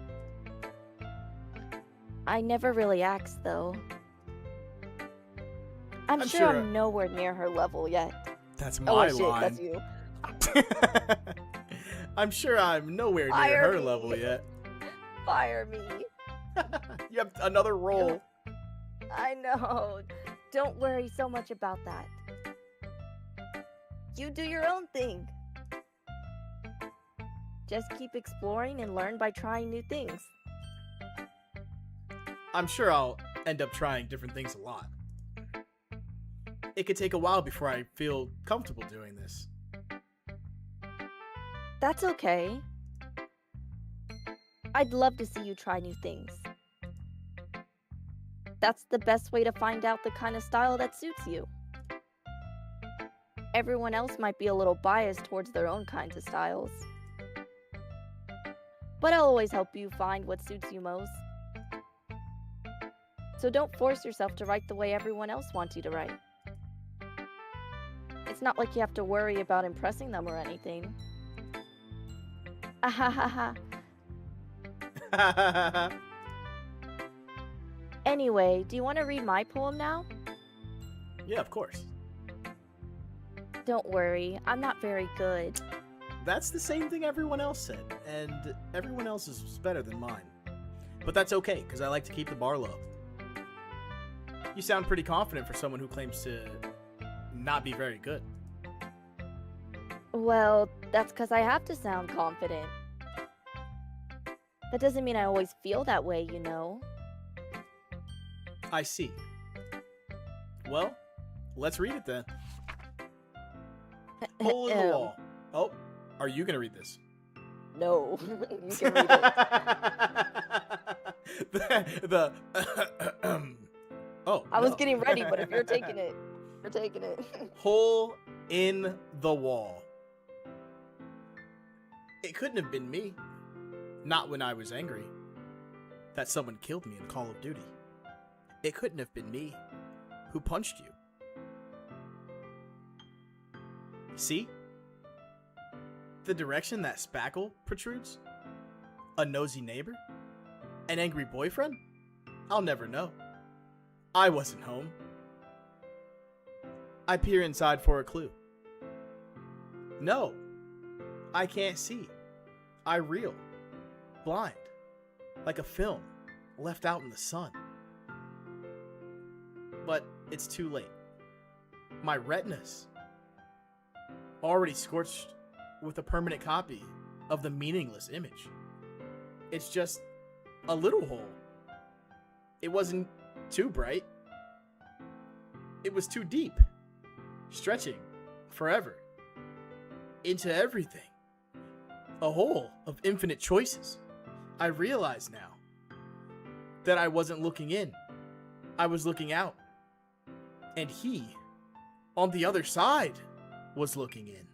I never really asked, though. I'm sure I'm nowhere near her level yet. That's my shit, line. That's you. I'm sure I'm nowhere near Fire her me. level yet. Fire me. You have another role. I know. Don't worry so much about that. You do your own thing. Just keep exploring and learn by trying new things. I'm sure I'll end up trying different things a lot. It could take a while before I feel comfortable doing this. That's okay. I'd love to see you try new things. That's the best way to find out the kind of style that suits you. Everyone else might be a little biased towards their own kinds of styles. But I'll always help you find what suits you most. So don't force yourself to write the way everyone else wants you to write. It's not like you have to worry about impressing them or anything. Ahahaha. Anyway, do you want to read my poem now? Yeah, of course. Don't worry, I'm not very good. That's the same thing everyone else said, and everyone else's was better than mine. But that's okay, because I like to keep the bar low. You sound pretty confident for someone who claims to not be very good. Well, that's because I have to sound confident. That doesn't mean I always feel that way, you know. I see. Well, let's read it then. Hole in the wall. Oh, are you going to read this? No, you can read it. Oh, I was no. getting ready, but if you're taking it, you're taking it. Hole in the wall. It couldn't have been me. Not when I was angry that someone killed me in Call of Duty. It couldn't have been me who punched you. See? The direction that spackle protrudes? A nosy neighbor? An angry boyfriend? I'll never know. I wasn't home. I peer inside for a clue. No, I can't see. I reel, blind, like a film left out in the sun. But it's too late. My retinas, already scorched with a permanent copy of the meaningless image. It's just a little hole. It wasn't too bright. It was too deep, stretching forever into everything. A hole of infinite choices. I realize now that I wasn't looking in. I was looking out. And he, on the other side, was looking in.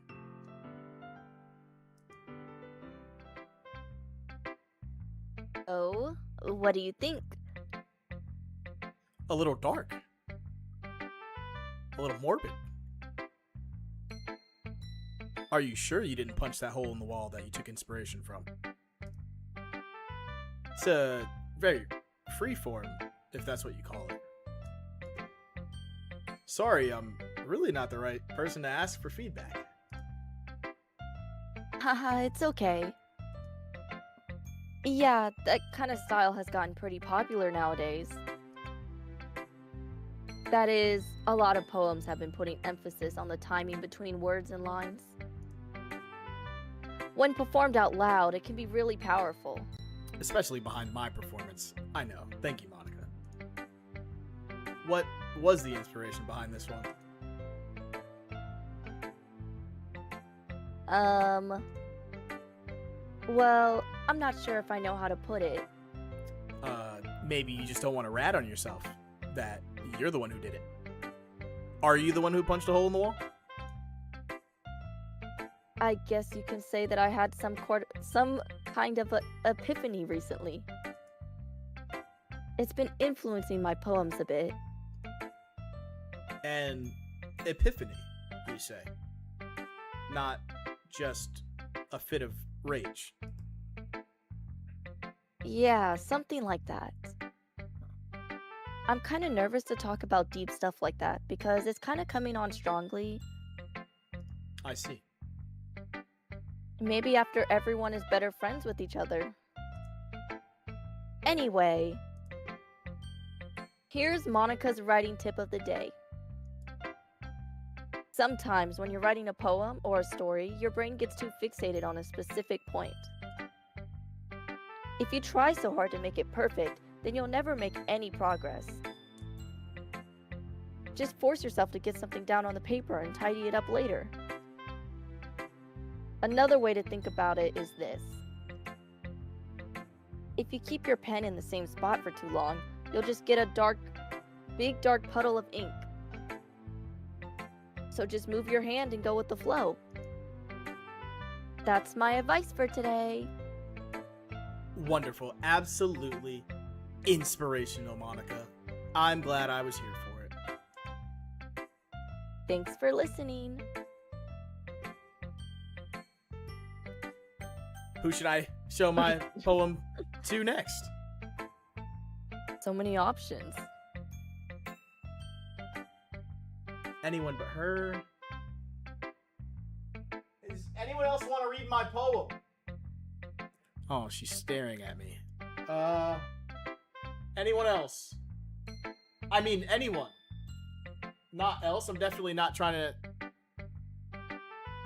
Oh, what do you think? A little dark. A little morbid. Are you sure you didn't punch that hole in the wall that you took inspiration from? It's a very free form, if that's what you call it. Sorry, I'm really not the right person to ask for feedback. Haha, it's okay. Yeah, that kind of style has gotten pretty popular nowadays. That is, a lot of poems have been putting emphasis on the timing between words and lines. When performed out loud, it can be really powerful. Especially behind my performance. I know. Thank you, Monica. What was the inspiration behind this one? Well, I'm not sure if I know how to put it. Maybe you just don't want to rat on yourself that you're the one who did it. Are you the one who punched a hole in the wall? I guess you can say that I had some kind of a epiphany recently. It's been influencing my poems a bit. An epiphany, you say? Not just a fit of rage. Yeah, something like that. I'm kind of nervous to talk about deep stuff like that because it's kind of coming on strongly. I see. Maybe after everyone is better friends with each other. Anyway, here's Monica's writing tip of the day. Sometimes when you're writing a poem or a story, your brain gets too fixated on a specific point. If you try so hard to make it perfect, then you'll never make any progress. Just force yourself to get something down on the paper and tidy it up later. Another way to think about it is this. If you keep your pen in the same spot for too long, you'll just get a big dark puddle of ink. So just move your hand and go with the flow. That's my advice for today. Wonderful. Absolutely inspirational, Monica. I'm glad I was here for it. Thanks for listening. Who should I show my poem to next? So many options. Anyone but her. Does anyone else want to read my poem? Oh, she's staring at me. Anyone else? I mean, anyone. Not else. I'm definitely not trying to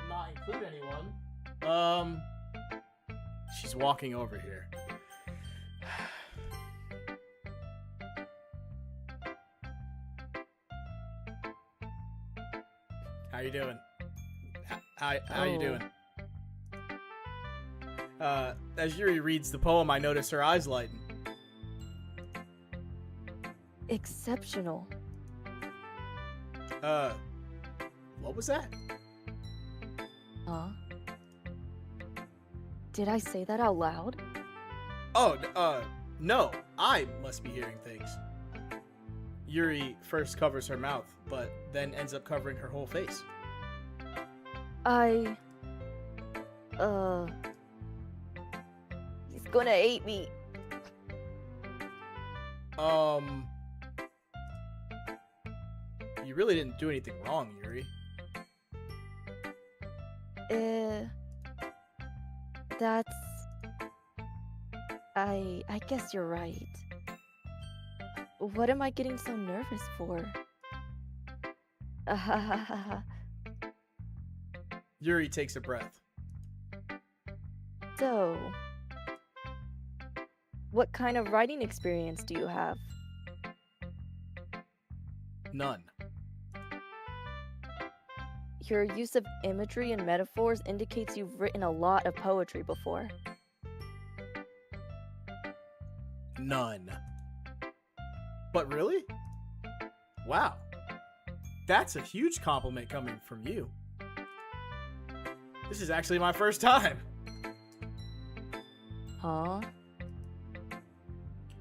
not include anyone. She's walking over here. How you doing? How you doing? As Yuri reads the poem, I notice her eyes lighten. Exceptional. What was that? Huh? Did I say that out loud? Oh, no. I must be hearing things. Yuri first covers her mouth, but then ends up covering her whole face. He's gonna eat me. You really didn't do anything wrong, Yuri. That's... I guess you're right. What am I getting so nervous for? Yuri takes a breath. So, what kind of writing experience do you have? None. Your use of imagery and metaphors indicates you've written a lot of poetry before. None. But really? Wow. That's a huge compliment coming from you. This is actually my first time. Huh?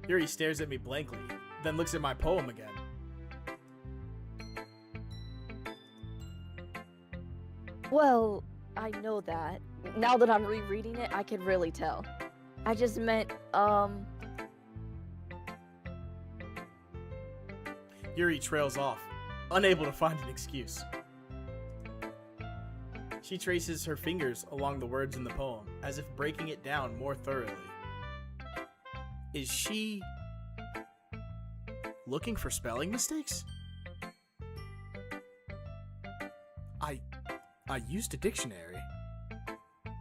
Yuri stares at me blankly, then looks at my poem again. Well, I know that. Now that I'm rereading it, I could really tell. I just meant, Yuri trails off, unable to find an excuse. She traces her fingers along the words in the poem, as if breaking it down more thoroughly. Is she looking for spelling mistakes? I used a dictionary.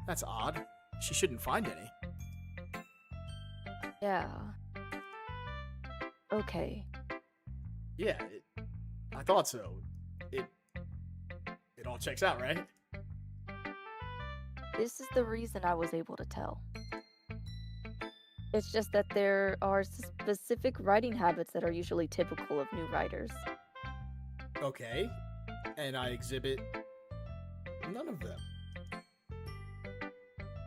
That's odd. She shouldn't find any. yeah. Okay. Yeah, I thought so. It all checks out, right? This is the reason I was able to tell. It's just that there are specific writing habits that are usually typical of new writers. Okay. And I exhibit none of them.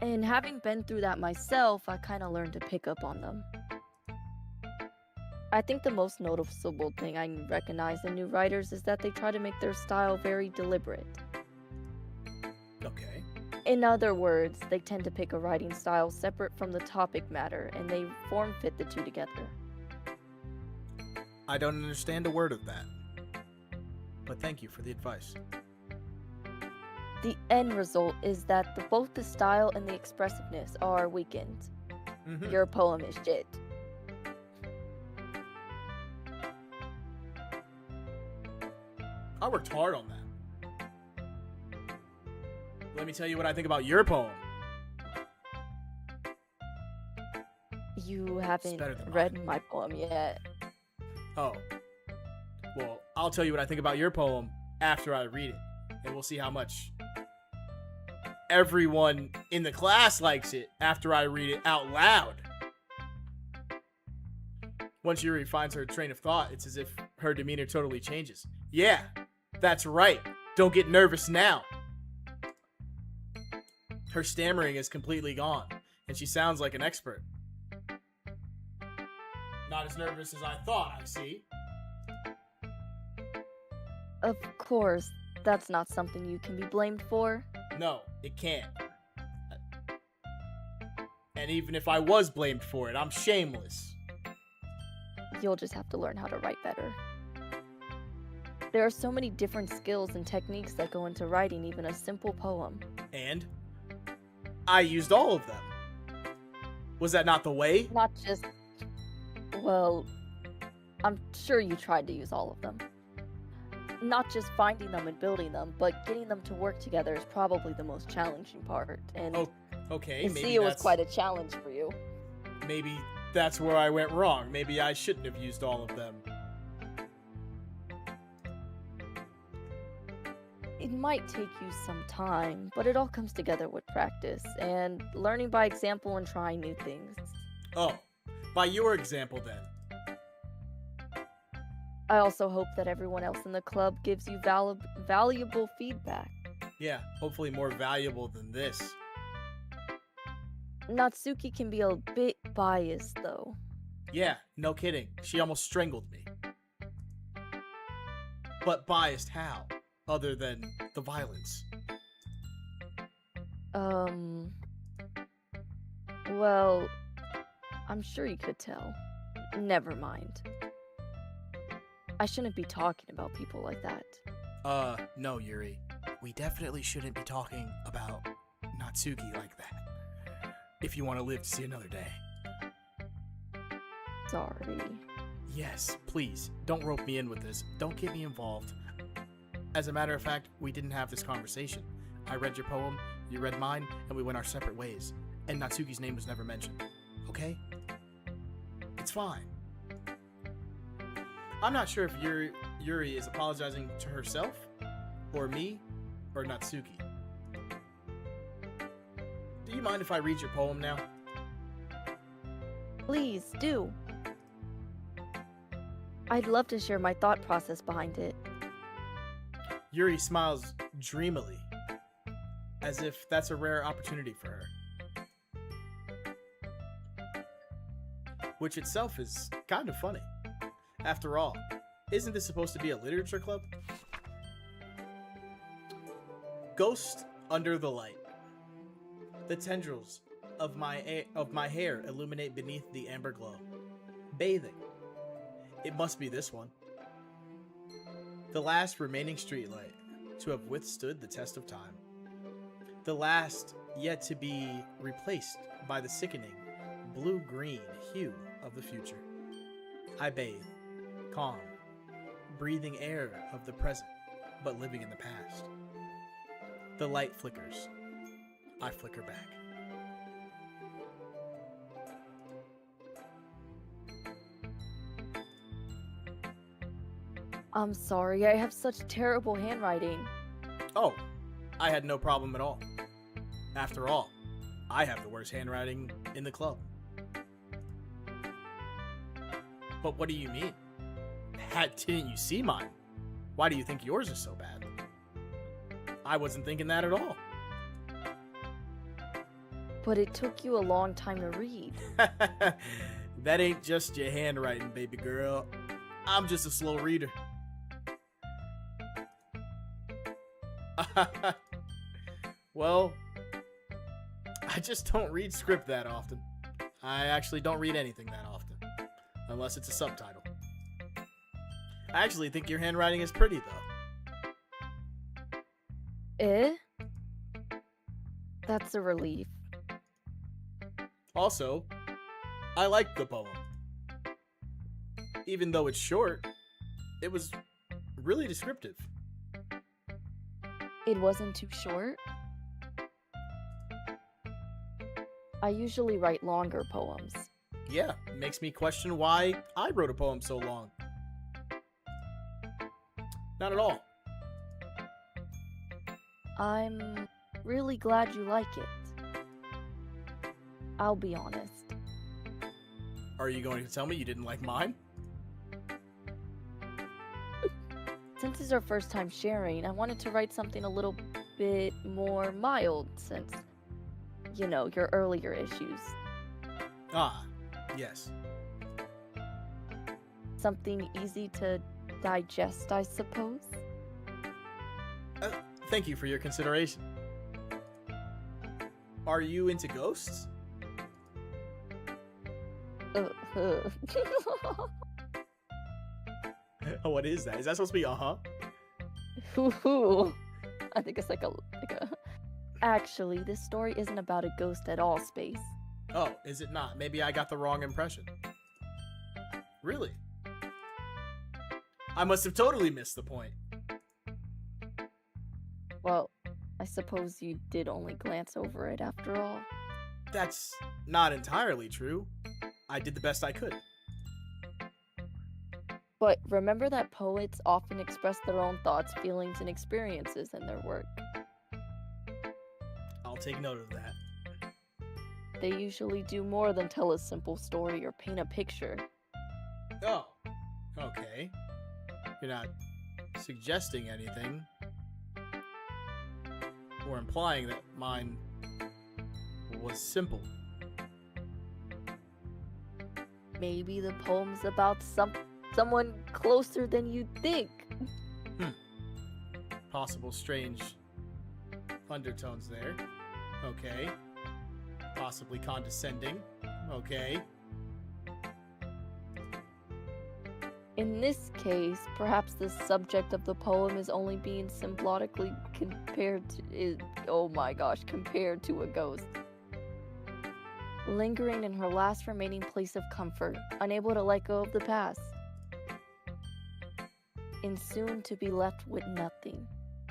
And having been through that myself, I kind of learned to pick up on them. I think the most noticeable thing I recognize in new writers is that they try to make their style very deliberate. Okay. In other words, they tend to pick a writing style separate from the topic matter, and they form fit the two together. I don't understand a word of that. But thank you for the advice. The end result is that both the style and the expressiveness are weakened. Mhm. Your poem is shit. I worked hard on that. Let me tell you what I think about your poem. You haven't better than read my poem yet. Oh. Well, I'll tell you what I think about your poem after I read it. And we'll see how much everyone in the class likes it after I read it out loud. Once Yuri finds her train of thought, it's as if her demeanor totally changes. Yeah, that's right. Don't get nervous now. Her stammering is completely gone, and she sounds like an expert. Not as nervous as I thought, I see. Of course, that's not something you can be blamed for. No, it can't. And even if I was blamed for it, I'm shameless. You'll just have to learn how to write better. There are so many different skills and techniques that go into writing even a simple poem. And I used all of them. Was that not the way? Not just... Well, I'm sure you tried to use all of them. Not just finding them and building them, but getting them to work together is probably the most challenging part. And Oh, okay, I maybe see it was that's quite a challenge for you. maybe that's where I went wrong. Maybe I shouldn't have used all of them. It might take you some time, but it all comes together with practice and learning by example and trying new things. Oh, by your example then. I also hope that everyone else in the club gives you valuable feedback. Yeah, hopefully more valuable than this. Natsuki can be a bit biased, though. Yeah, no kidding. She almost strangled me. But biased how? Other than the violence. Well, I'm sure you could tell. Never mind. I shouldn't be talking about people like that. No, Yuri. We definitely shouldn't be talking about Natsuki like that. If you want to live to see another day. Sorry. Yes, please, don't rope me in with this. Don't get me involved. As a matter of fact, we didn't have this conversation. I read your poem, you read mine, and we went our separate ways. And Natsuki's name was never mentioned. Okay? It's fine. I'm not sure if Yuri is apologizing to herself, or me, or Natsuki. Do you mind if I read your poem now? Please do. I'd love to share my thought process behind it. Yuri smiles dreamily, as if that's a rare opportunity for her. Which itself is kind of funny. After all, isn't this supposed to be a literature club? Ghost under the light. The tendrils of my hair illuminate beneath the amber glow. Bathing. It must be this one. The last remaining streetlight to have withstood the test of time. The last yet to be replaced by the sickening blue-green hue of the future. I bathe, calm, breathing air of the present, but living in the past. The light flickers. I flicker back. I'm sorry, I have such terrible handwriting. Oh, I had no problem at all. After all, I have the worst handwriting in the club. But what do you mean? Didn't you see mine? Why do you think yours is so bad? I wasn't thinking that at all. But it took you a long time to read. That ain't just your handwriting, baby girl. I'm just a slow reader. Well, I just don't read script that often. I actually don't read anything that often. Unless it's a subtitle. I actually think your handwriting is pretty, though. Eh? That's a relief. Also, I like the poem. Even though it's short, it was really descriptive. It wasn't too short? I usually write longer poems. Yeah, it makes me question why I wrote a poem so long. Not at all. I'm really glad you like it. I'll be honest. Are you going to tell me you didn't like mine? Since it's our first time sharing, I wanted to write something a little bit more mild since, you know, your earlier issues. Ah, yes. Something easy to digest, I suppose. Thank you for your consideration. Are you into ghosts? What is that? Is that supposed to be uh-huh? Hoo-hoo. I think it's like a... Actually, this story isn't about a ghost at all, Space. Oh, is it not? Maybe I got the wrong impression. Really? I must have totally missed the point. Well, I suppose you did only glance over it after all. That's not entirely true. I did the best I could. But remember that poets often express their own thoughts, feelings, and experiences in their work. I'll take note of that. They usually do more than tell a simple story or paint a picture. Oh, okay. You're not suggesting anything or implying that mine was simple. maybe the poem's about someone closer than you think. Possible strange undertones there. Okay. Possibly condescending. Okay. In this case, perhaps the subject of the poem is only being symbiotically compared to a ghost. Lingering in her last remaining place of comfort, unable to let go of the past. And soon to be left with nothing.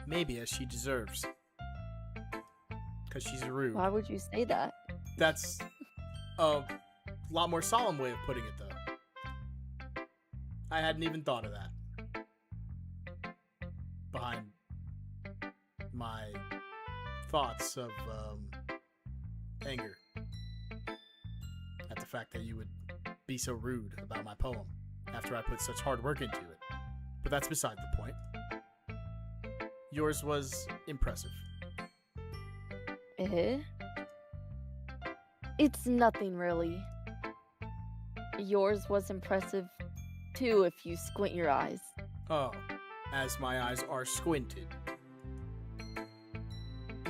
Maybe as she deserves. Because she's rude. Why would you say that? That's a lot more solemn way of putting it, though. I hadn't even thought of that. Behind my thoughts of anger at the fact that you would be so rude about my poem after I put such hard work into it. But that's beside the point. Yours was impressive. Eh? It's nothing really. Yours was impressive too if you squint your eyes. Oh, as my eyes are squinted.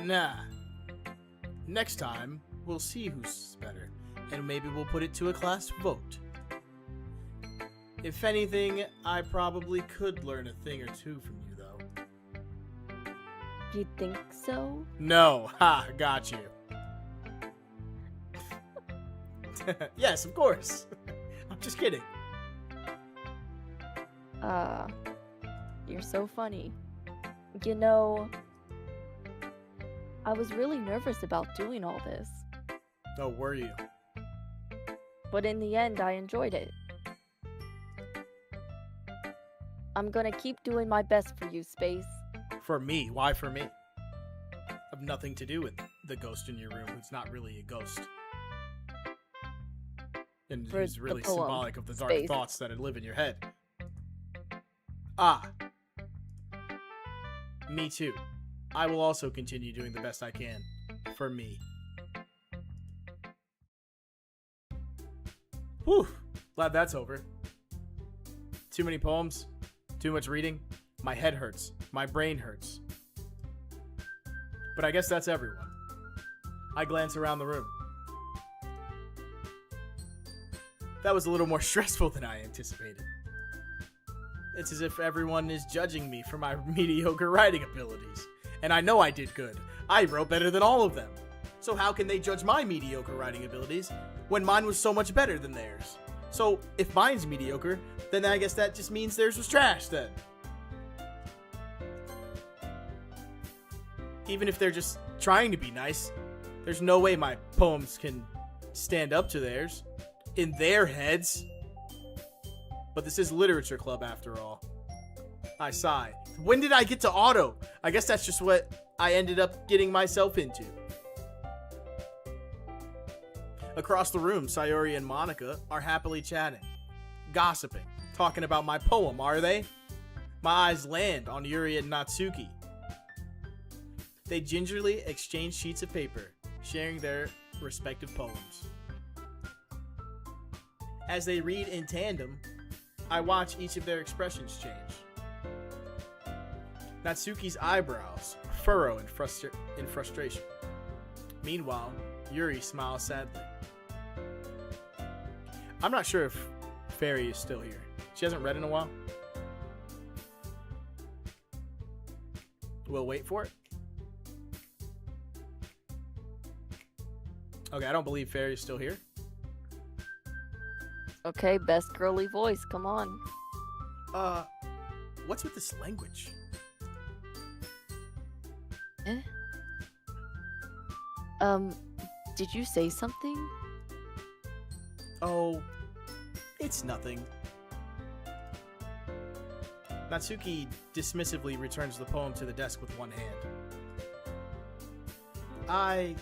Nah. Next time, we'll see who's better, and maybe we'll put it to a class vote. If anything, I probably could learn a thing or two from you, though. You think so? No, ha, got you. Yes, of course. I'm just kidding. You're so funny. You know, I was really nervous about doing all this, Oh, were you? but in the end, I enjoyed it. I'm gonna keep doing my best for you, Space. For me? Why for me? Have nothing to do with the ghost in your room who's not really a ghost. And For who's the really poem, symbolic of the dark Space. thoughts that live in your head. Ah. Me too. I will also continue doing the best I can. For me. Whew. Glad that's over. Too many poems. Too much reading. My head hurts. My brain hurts. But I guess that's everyone. I glance around the room. That was a little more stressful than I anticipated. It's as if everyone is judging me for my mediocre writing abilities. And I know I did good. I wrote better than all of them. So how can they judge my mediocre writing abilities when mine was so much better than theirs? So if mine's mediocre, then I guess that just means theirs was trash then. Even if they're just trying to be nice, there's no way my poems can stand up to theirs. In their heads. But this is literature club after all. I sigh. When did I get to auto? I guess that's just what I ended up getting myself into. Across the room, Sayori and Monica are happily chatting, gossiping, talking about my poem, are they? My eyes land on Yuri and Natsuki. They gingerly exchange sheets of paper, sharing their respective poems. As they read in tandem, I watch each of their expressions change. Natsuki's eyebrows furrow in frustration. Meanwhile, Yuri smiles sadly. I'm not sure if Fairy is still here. She hasn't read in a while. We'll wait for it. Okay, I don't believe Fairy's still here. Okay, best girly voice, come on. What's with this language? Eh? Did you say something? Oh, it's nothing. Natsuki dismissively returns the poem to the desk with one hand. I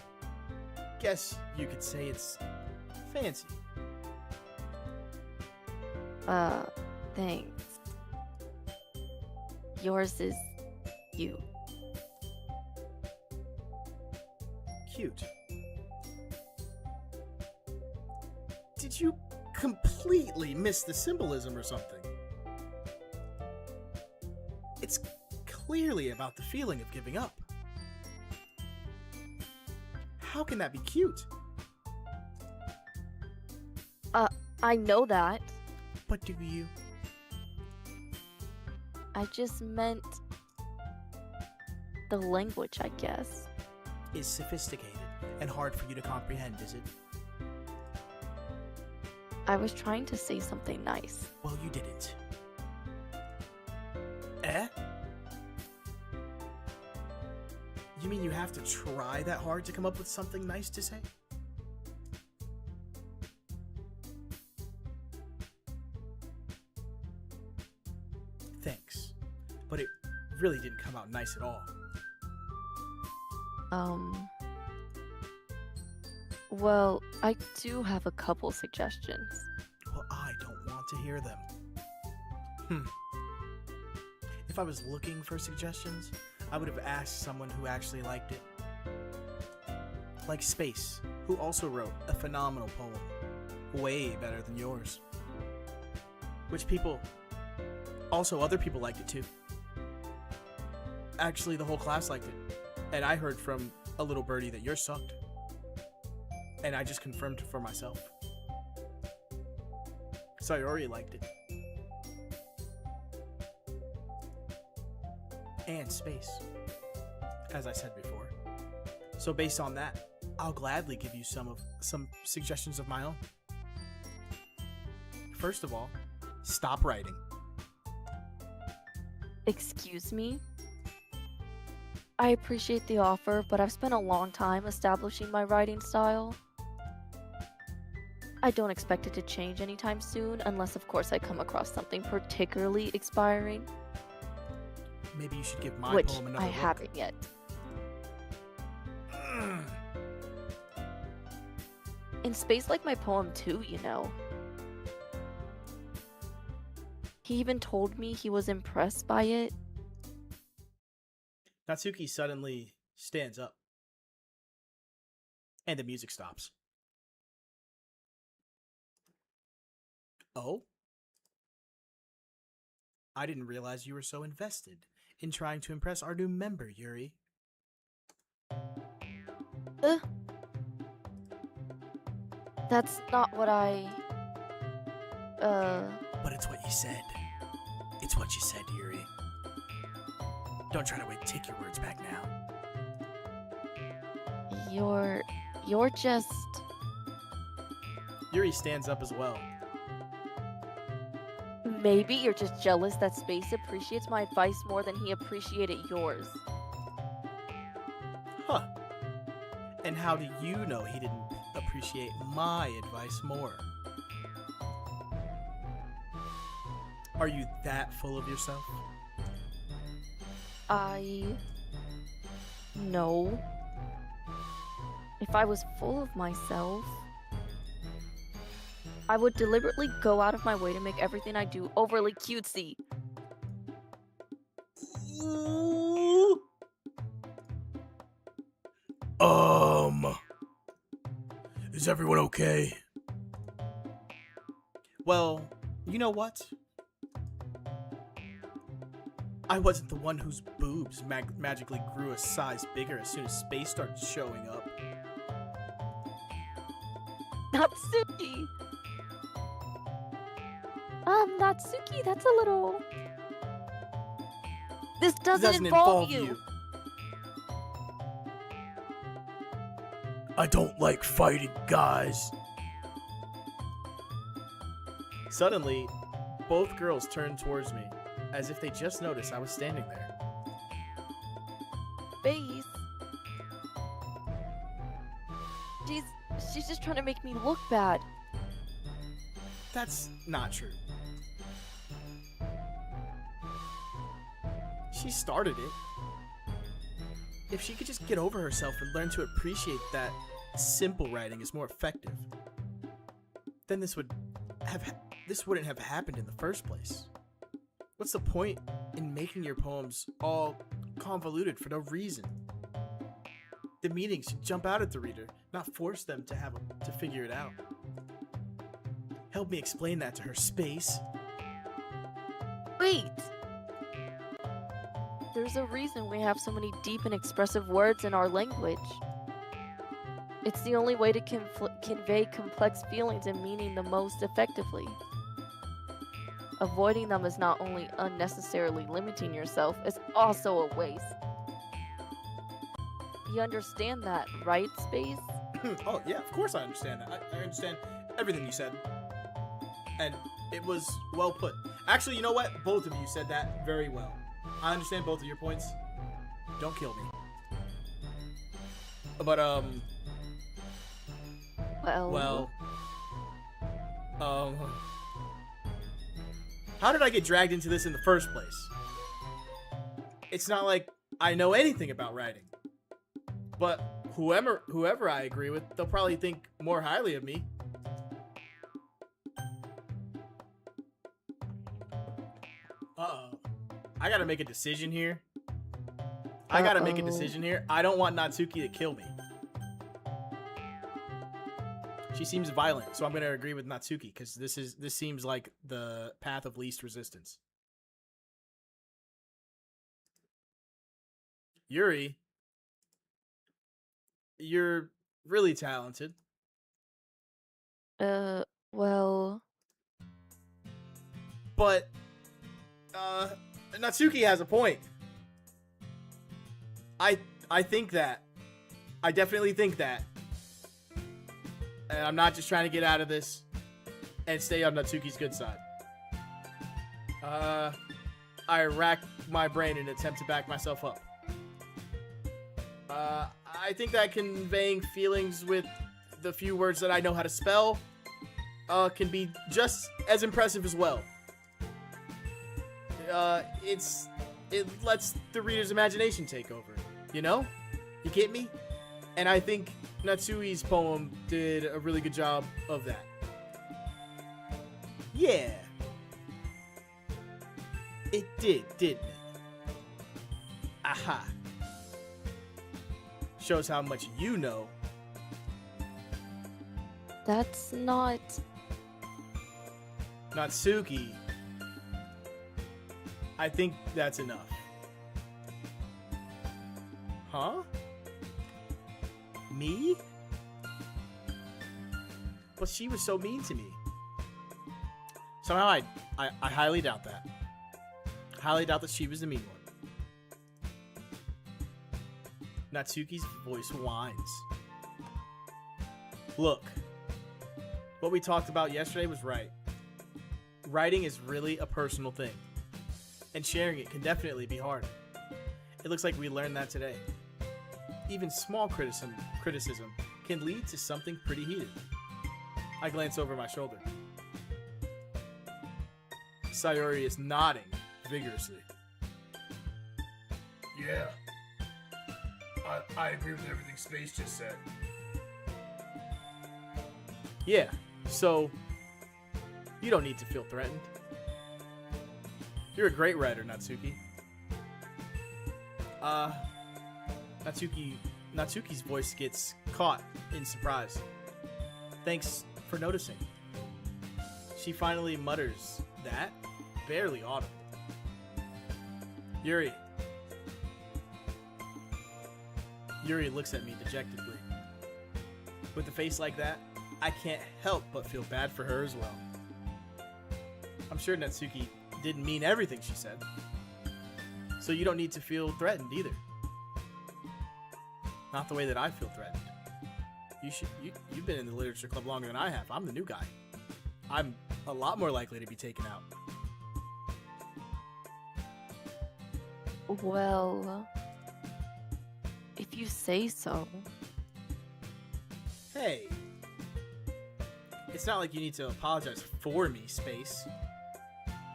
guess you could say it's fancy. Thanks. Yours is you. Cute. Did you completely missed the symbolism or something. It's clearly about the feeling of giving up. How can that be cute? I know that. But do you? I just meant the language, I guess. Is sophisticated and hard for you to comprehend, is it? I was trying to say something nice. Well, you didn't. Eh? You mean you have to try that hard to come up with something nice to say? Thanks. But it really didn't come out nice at all. Well, I do have a couple suggestions. Well, I don't want to hear them. If I was looking for suggestions, I would have asked someone who actually liked it. Like Space, who also wrote a phenomenal poem. Way better than yours. Which other people liked it too. Actually, the whole class liked it. And I heard from a little birdie that yours sucked. And I just confirmed for myself. Sayori liked it. And Space, as I said before. So based on that, I'll gladly give you some suggestions of my own. First of all, stop writing. Excuse me? I appreciate the offer, but I've spent a long time establishing my writing style. I don't expect it to change anytime soon, unless of course I come across something particularly inspiring. Maybe you should give my Which poem another I look. haven't yet. In Space like my poem too, you know. He even told me he was impressed by it. Natsuki suddenly stands up. And the music stops. Oh? I didn't realize you were so invested in trying to impress our new member, Yuri. That's not what I... But it's what you said. It's what you said, Yuri. Don't try to take your words back now. You're just... Yuri stands up as well. Maybe you're just jealous that Space appreciates my advice more than he appreciated yours. Huh. And how do you know he didn't appreciate my advice more? Are you that full of yourself? No. If I was full of myself, I would deliberately go out of my way to make everything I do overly cutesy. Is everyone okay? Well, you know what? I wasn't the one whose boobs magically grew a size bigger as soon as Space started showing up. Natsuki! Natsuki, that's a little... This doesn't involve you! I don't like fighting guys. Suddenly, both girls turned towards me, as if they just noticed I was standing there. Space. She's just trying to make me look bad. That's not true. She started it. If she could just get over herself and learn to appreciate that simple writing is more effective, then this wouldn't have happened in the first place. What's the point in making your poems all convoluted for no reason? The meaning should jump out at the reader, not force them to figure it out. Help me explain that to her, Space. Wait! There's a reason we have so many deep and expressive words in our language. It's the only way to convey complex feelings and meaning the most effectively. Avoiding them is not only unnecessarily limiting yourself, it's also a waste. You understand that, right, Space? Oh, yeah, of course I understand that. I understand everything you said. And it was well put. Actually, you know what? Both of you said that very well. I understand both of your points. Don't kill me. But, Well, how did I get dragged into this in the first place? It's not like I know anything about writing. But whoever I agree with, they'll probably think more highly of me. Uh-oh. I gotta make a decision here. I don't want Natsuki to kill me. She seems violent, so I'm gonna agree with Natsuki because this seems like the path of least resistance. Yuri, you're really talented. well, But Natsuki has a point. I think that. I definitely think that. And I'm not just trying to get out of this and stay on Natsuki's good side. I rack my brain in an attempt to back myself up. I think that conveying feelings with the few words that I know how to spell can be just as impressive as well. It lets the reader's imagination take over, you know? You get me? And I think Natsui's poem did a really good job of that. Yeah. It did, didn't it? Aha. Shows how much you know. that's not... Natsuki. I think that's enough. Huh? Me? But she was so mean to me. Somehow I highly doubt that. Highly doubt that she was the mean one. Natsuki's voice whines. Look, what we talked about yesterday was right. Writing is really a personal thing, and sharing it can definitely be hard. It looks like we learned that today. Even small criticism can lead to something pretty heated. I glance over my shoulder. Sayori is nodding vigorously. Yeah. I agree with everything Space just said. Yeah, so you don't need to feel threatened. You're a great writer, Natsuki. Natsuki's voice gets caught in surprise. Thanks for noticing. She finally mutters that, barely audible. Yuri looks at me dejectedly. With a face like that, I can't help but feel bad for her as well. I'm sure Natsuki didn't mean everything she said. So you don't need to feel threatened either. Not the way that I feel threatened. You've been in the literature club longer than I have. I'm the new guy. I'm a lot more likely to be taken out. Well, if you say so. Hey, it's not like you need to apologize for me, Space.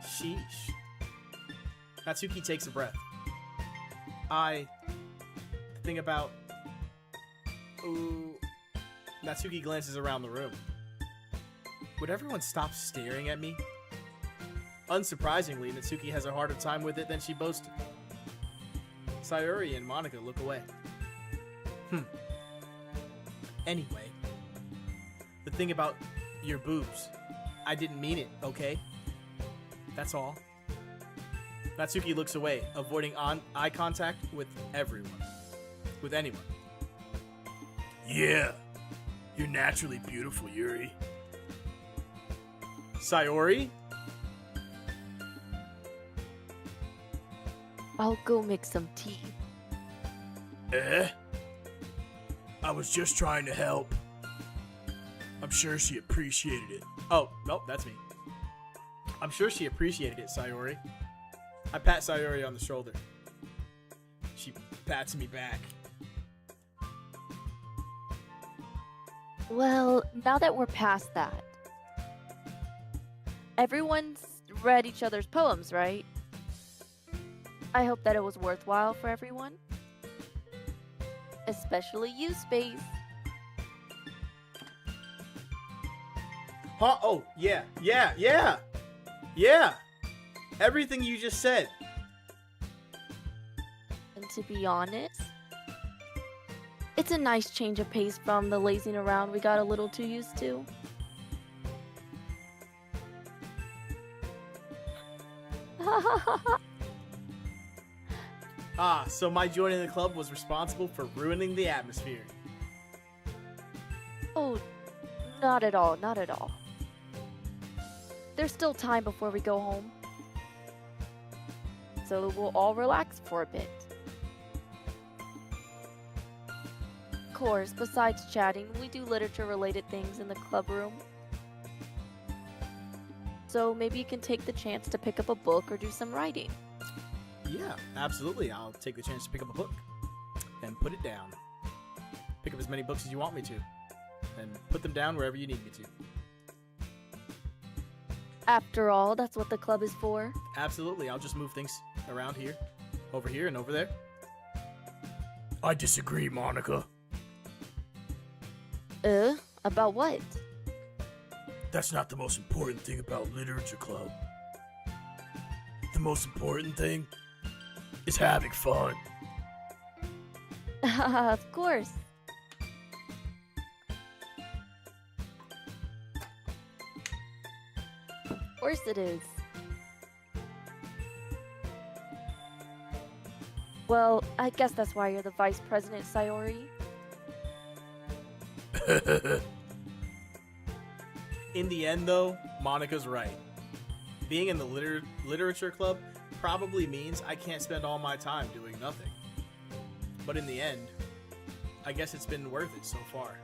Sheesh. Natsuki takes a breath. The thing about... Ooh. Natsuki glances around the room. Would everyone stop staring at me? Unsurprisingly, Natsuki has a harder time with it than she boasted. Sayori and Monica look away. Anyway, the thing about your boobs, I didn't mean it, okay? That's all. Natsuki looks away, avoiding eye contact with everyone. With anyone. Yeah. You're naturally beautiful, Yuri. Sayori? I'll go make some tea. I was just trying to help. I'm sure she appreciated it. Oh, nope, that's me. I'm sure she appreciated it, Sayori. I pat Sayori on the shoulder. She pats me back. Well, now that we're past that, everyone's read each other's poems, right? I hope that it was worthwhile for everyone. Especially you, Space. Huh? Oh, yeah. Everything you just said. And to be honest, it's a nice change of pace from the lazing around we got a little too used to. Ah, so my joining the club was responsible for ruining the atmosphere. Oh, not at all, not at all. There's still time before we go home. So we'll all relax for a bit. Of course, besides chatting, we do literature-related things in the club room. So maybe you can take the chance to pick up a book or do some writing. Yeah, absolutely. I'll take the chance to pick up a book and put it down. Pick up as many books as you want me to, and put them down wherever you need me to. After all, that's what the club is for. Absolutely. I'll just move things around here, and over there. I disagree, Monica. About what? That's not the most important thing about Literature Club. The most important thing is having fun. Of course. Of course it is. Well, I guess that's why you're the vice president, Sayori. In the end, though, Monica's right. Being in the literature club probably means I can't spend all my time doing nothing. But in the end, I guess it's been worth it so far.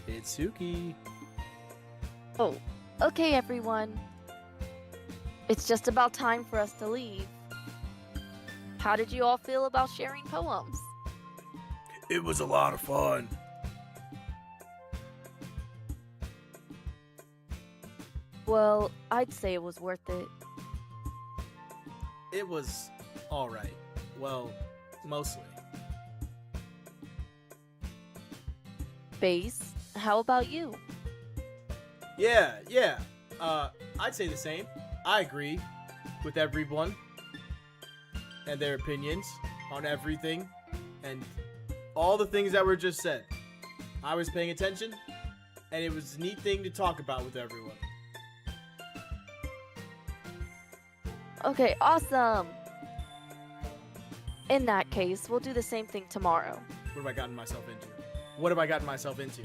It's Suki. Oh, okay, everyone. It's just about time for us to leave. How did you all feel about sharing poems? It was a lot of fun. Well, I'd say it was worth it. It was alright. Well, mostly. Base, how about you? Yeah. I'd say the same. I agree with everyone and their opinions on everything and all the things that were just said. I was paying attention, and it was a neat thing to talk about with everyone. Okay, awesome! In that case, we'll do the same thing tomorrow. What have I gotten myself into? What have I gotten myself into?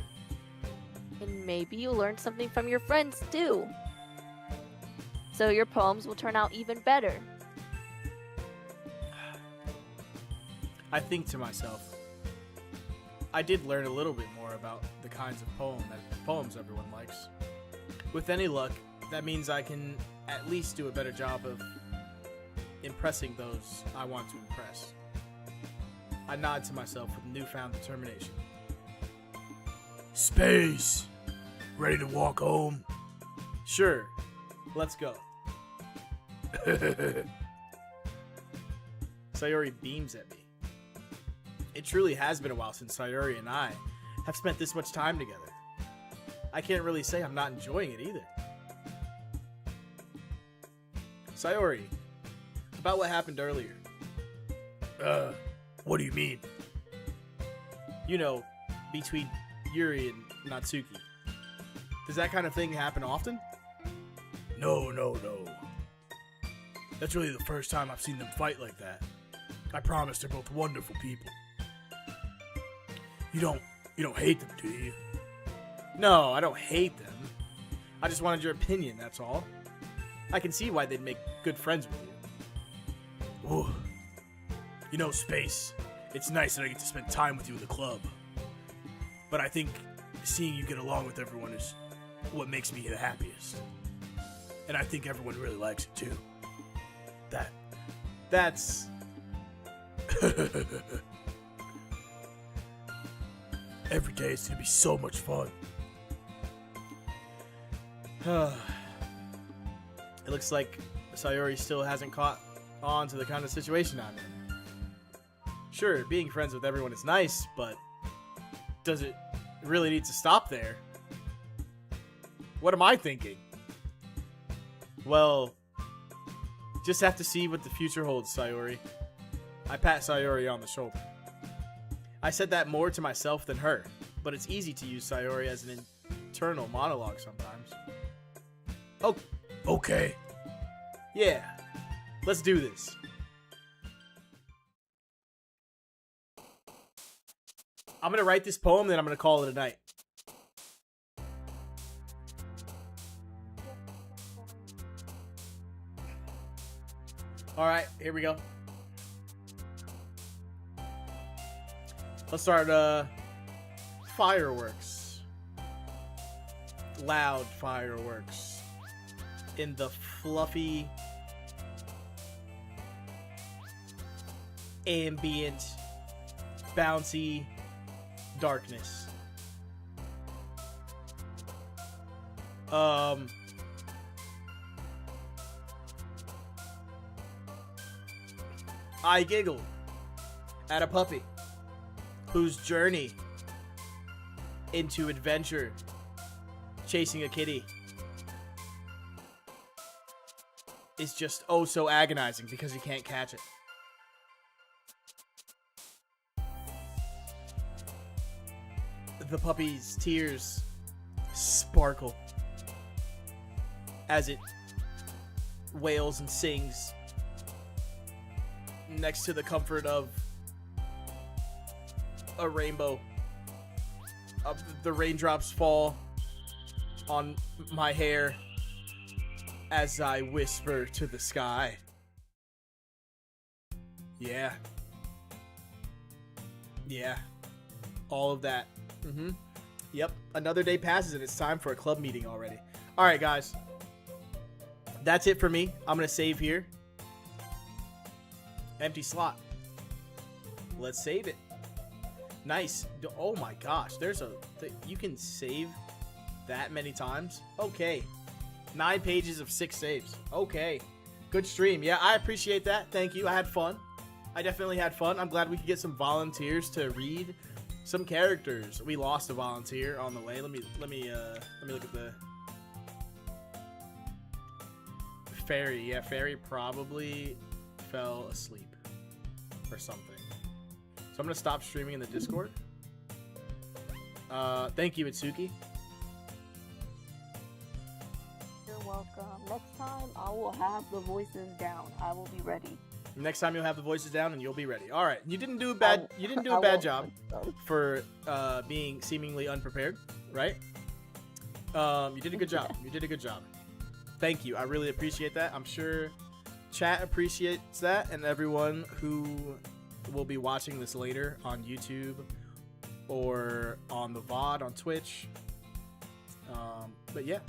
And maybe you'll learn something from your friends, too. So your poems will turn out even better. I think to myself, I did learn a little bit more about the kinds of poems everyone likes. With any luck, that means I can at least do a better job of impressing those I want to impress. I nod to myself with newfound determination. Space. Ready to walk home? Sure, let's go. Sayori beams at me. It truly has been a while since Sayori and I have spent this much time together. I can't really say I'm not enjoying it either. Sayori, about what happened earlier. What do you mean? You know, between Yuri and Natsuki. Does that kind of thing happen often? No. That's really the first time I've seen them fight like that. I promise they're both wonderful people. You don't hate them, do you? No, I don't hate them. I just wanted your opinion, that's all. I can see why they'd make good friends with you. Ooh. You know, Space, it's nice that I get to spend time with you in the club. But I think seeing you get along with everyone is what makes me the happiest. And I think everyone really likes it too. That's... Every day is gonna be so much fun. It looks like Sayori still hasn't caught on to the kind of situation I'm in. Sure, being friends with everyone is nice, but does it really need to stop there? What am I thinking? Well, just have to see what the future holds, Sayori. I pat Sayori on the shoulder. I said that more to myself than her, but it's easy to use Sayori as an internal monologue sometimes. Oh, Okay. yeah. Let's do this. I'm gonna write this poem, then I'm gonna call it a night. Alright, here we go. Let's start, fireworks. Loud fireworks. In the fluffy, ambient, bouncy darkness. I giggled at a puppy whose journey into adventure chasing a kitty is just oh so agonizing because he can't catch it. The puppy's tears sparkle as it wails and sings next to the comfort of a rainbow. The raindrops fall on my hair as I whisper to the sky. Yeah. Yeah. All of that. Yep. Another day passes and it's time for a club meeting already. Alright, guys. That's it for me. I'm going to save here. Empty slot. Let's save it. Nice. Oh my gosh. There's a... You can save that many times? Okay. 9 pages of 6 saves. Okay. Good stream. Yeah, I appreciate that. Thank you. I had fun. I definitely had fun. I'm glad we could get some volunteers to read some characters. We lost a volunteer on the way. Let me look at the Fairy. Yeah, Fairy probably fell asleep or something. So I'm gonna stop streaming in the Discord. Thank you, Itsuki. You're welcome. Next time, I will have the voices down. I will be ready. Next time you'll have the voices down and you'll be ready. All right, you didn't do a bad job for being seemingly unprepared, right? You did a good job. You did a good job. Thank you. I really appreciate that. I'm sure chat appreciates that, and everyone who will be watching this later on YouTube or on the VOD on Twitch. But yeah,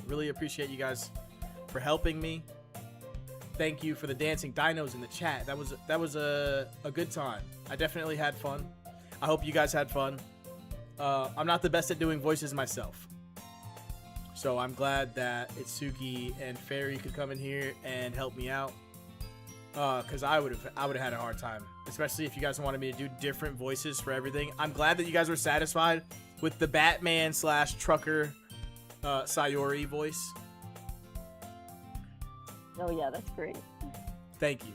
really appreciate you guys for helping me. Thank you for the dancing dinos in the chat. That was a good time. I definitely had fun. I hope you guys had fun. I'm not the best at doing voices myself, so I'm glad that Itsuki and Fairy could come in here and help me out. Because I would have had a hard time, especially if you guys wanted me to do different voices for everything. I'm glad that you guys were satisfied with the Batman / trucker Sayori voice. Oh yeah, that's great. Thank you.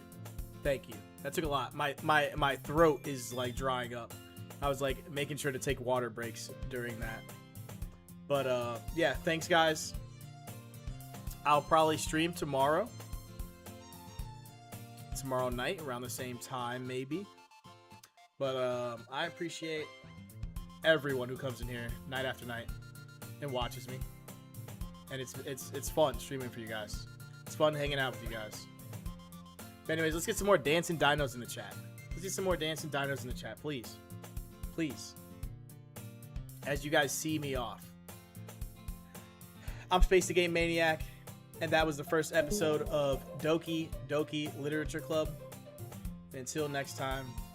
Thank you. That took a lot. My throat is like drying up. I was like making sure to take water breaks during that. But yeah, thanks guys. I'll probably stream tomorrow. Tomorrow night around the same time maybe. But I appreciate everyone who comes in here night after night and watches me. And it's fun streaming for you guys. It's fun hanging out with you guys. But anyways, let's get some more dancing dinos in the chat. Let's get some more dancing dinos in the chat, please. Please. As you guys see me off. I'm Space the Game Maniac, and that was the first episode of Doki Doki Literature Club. Until next time.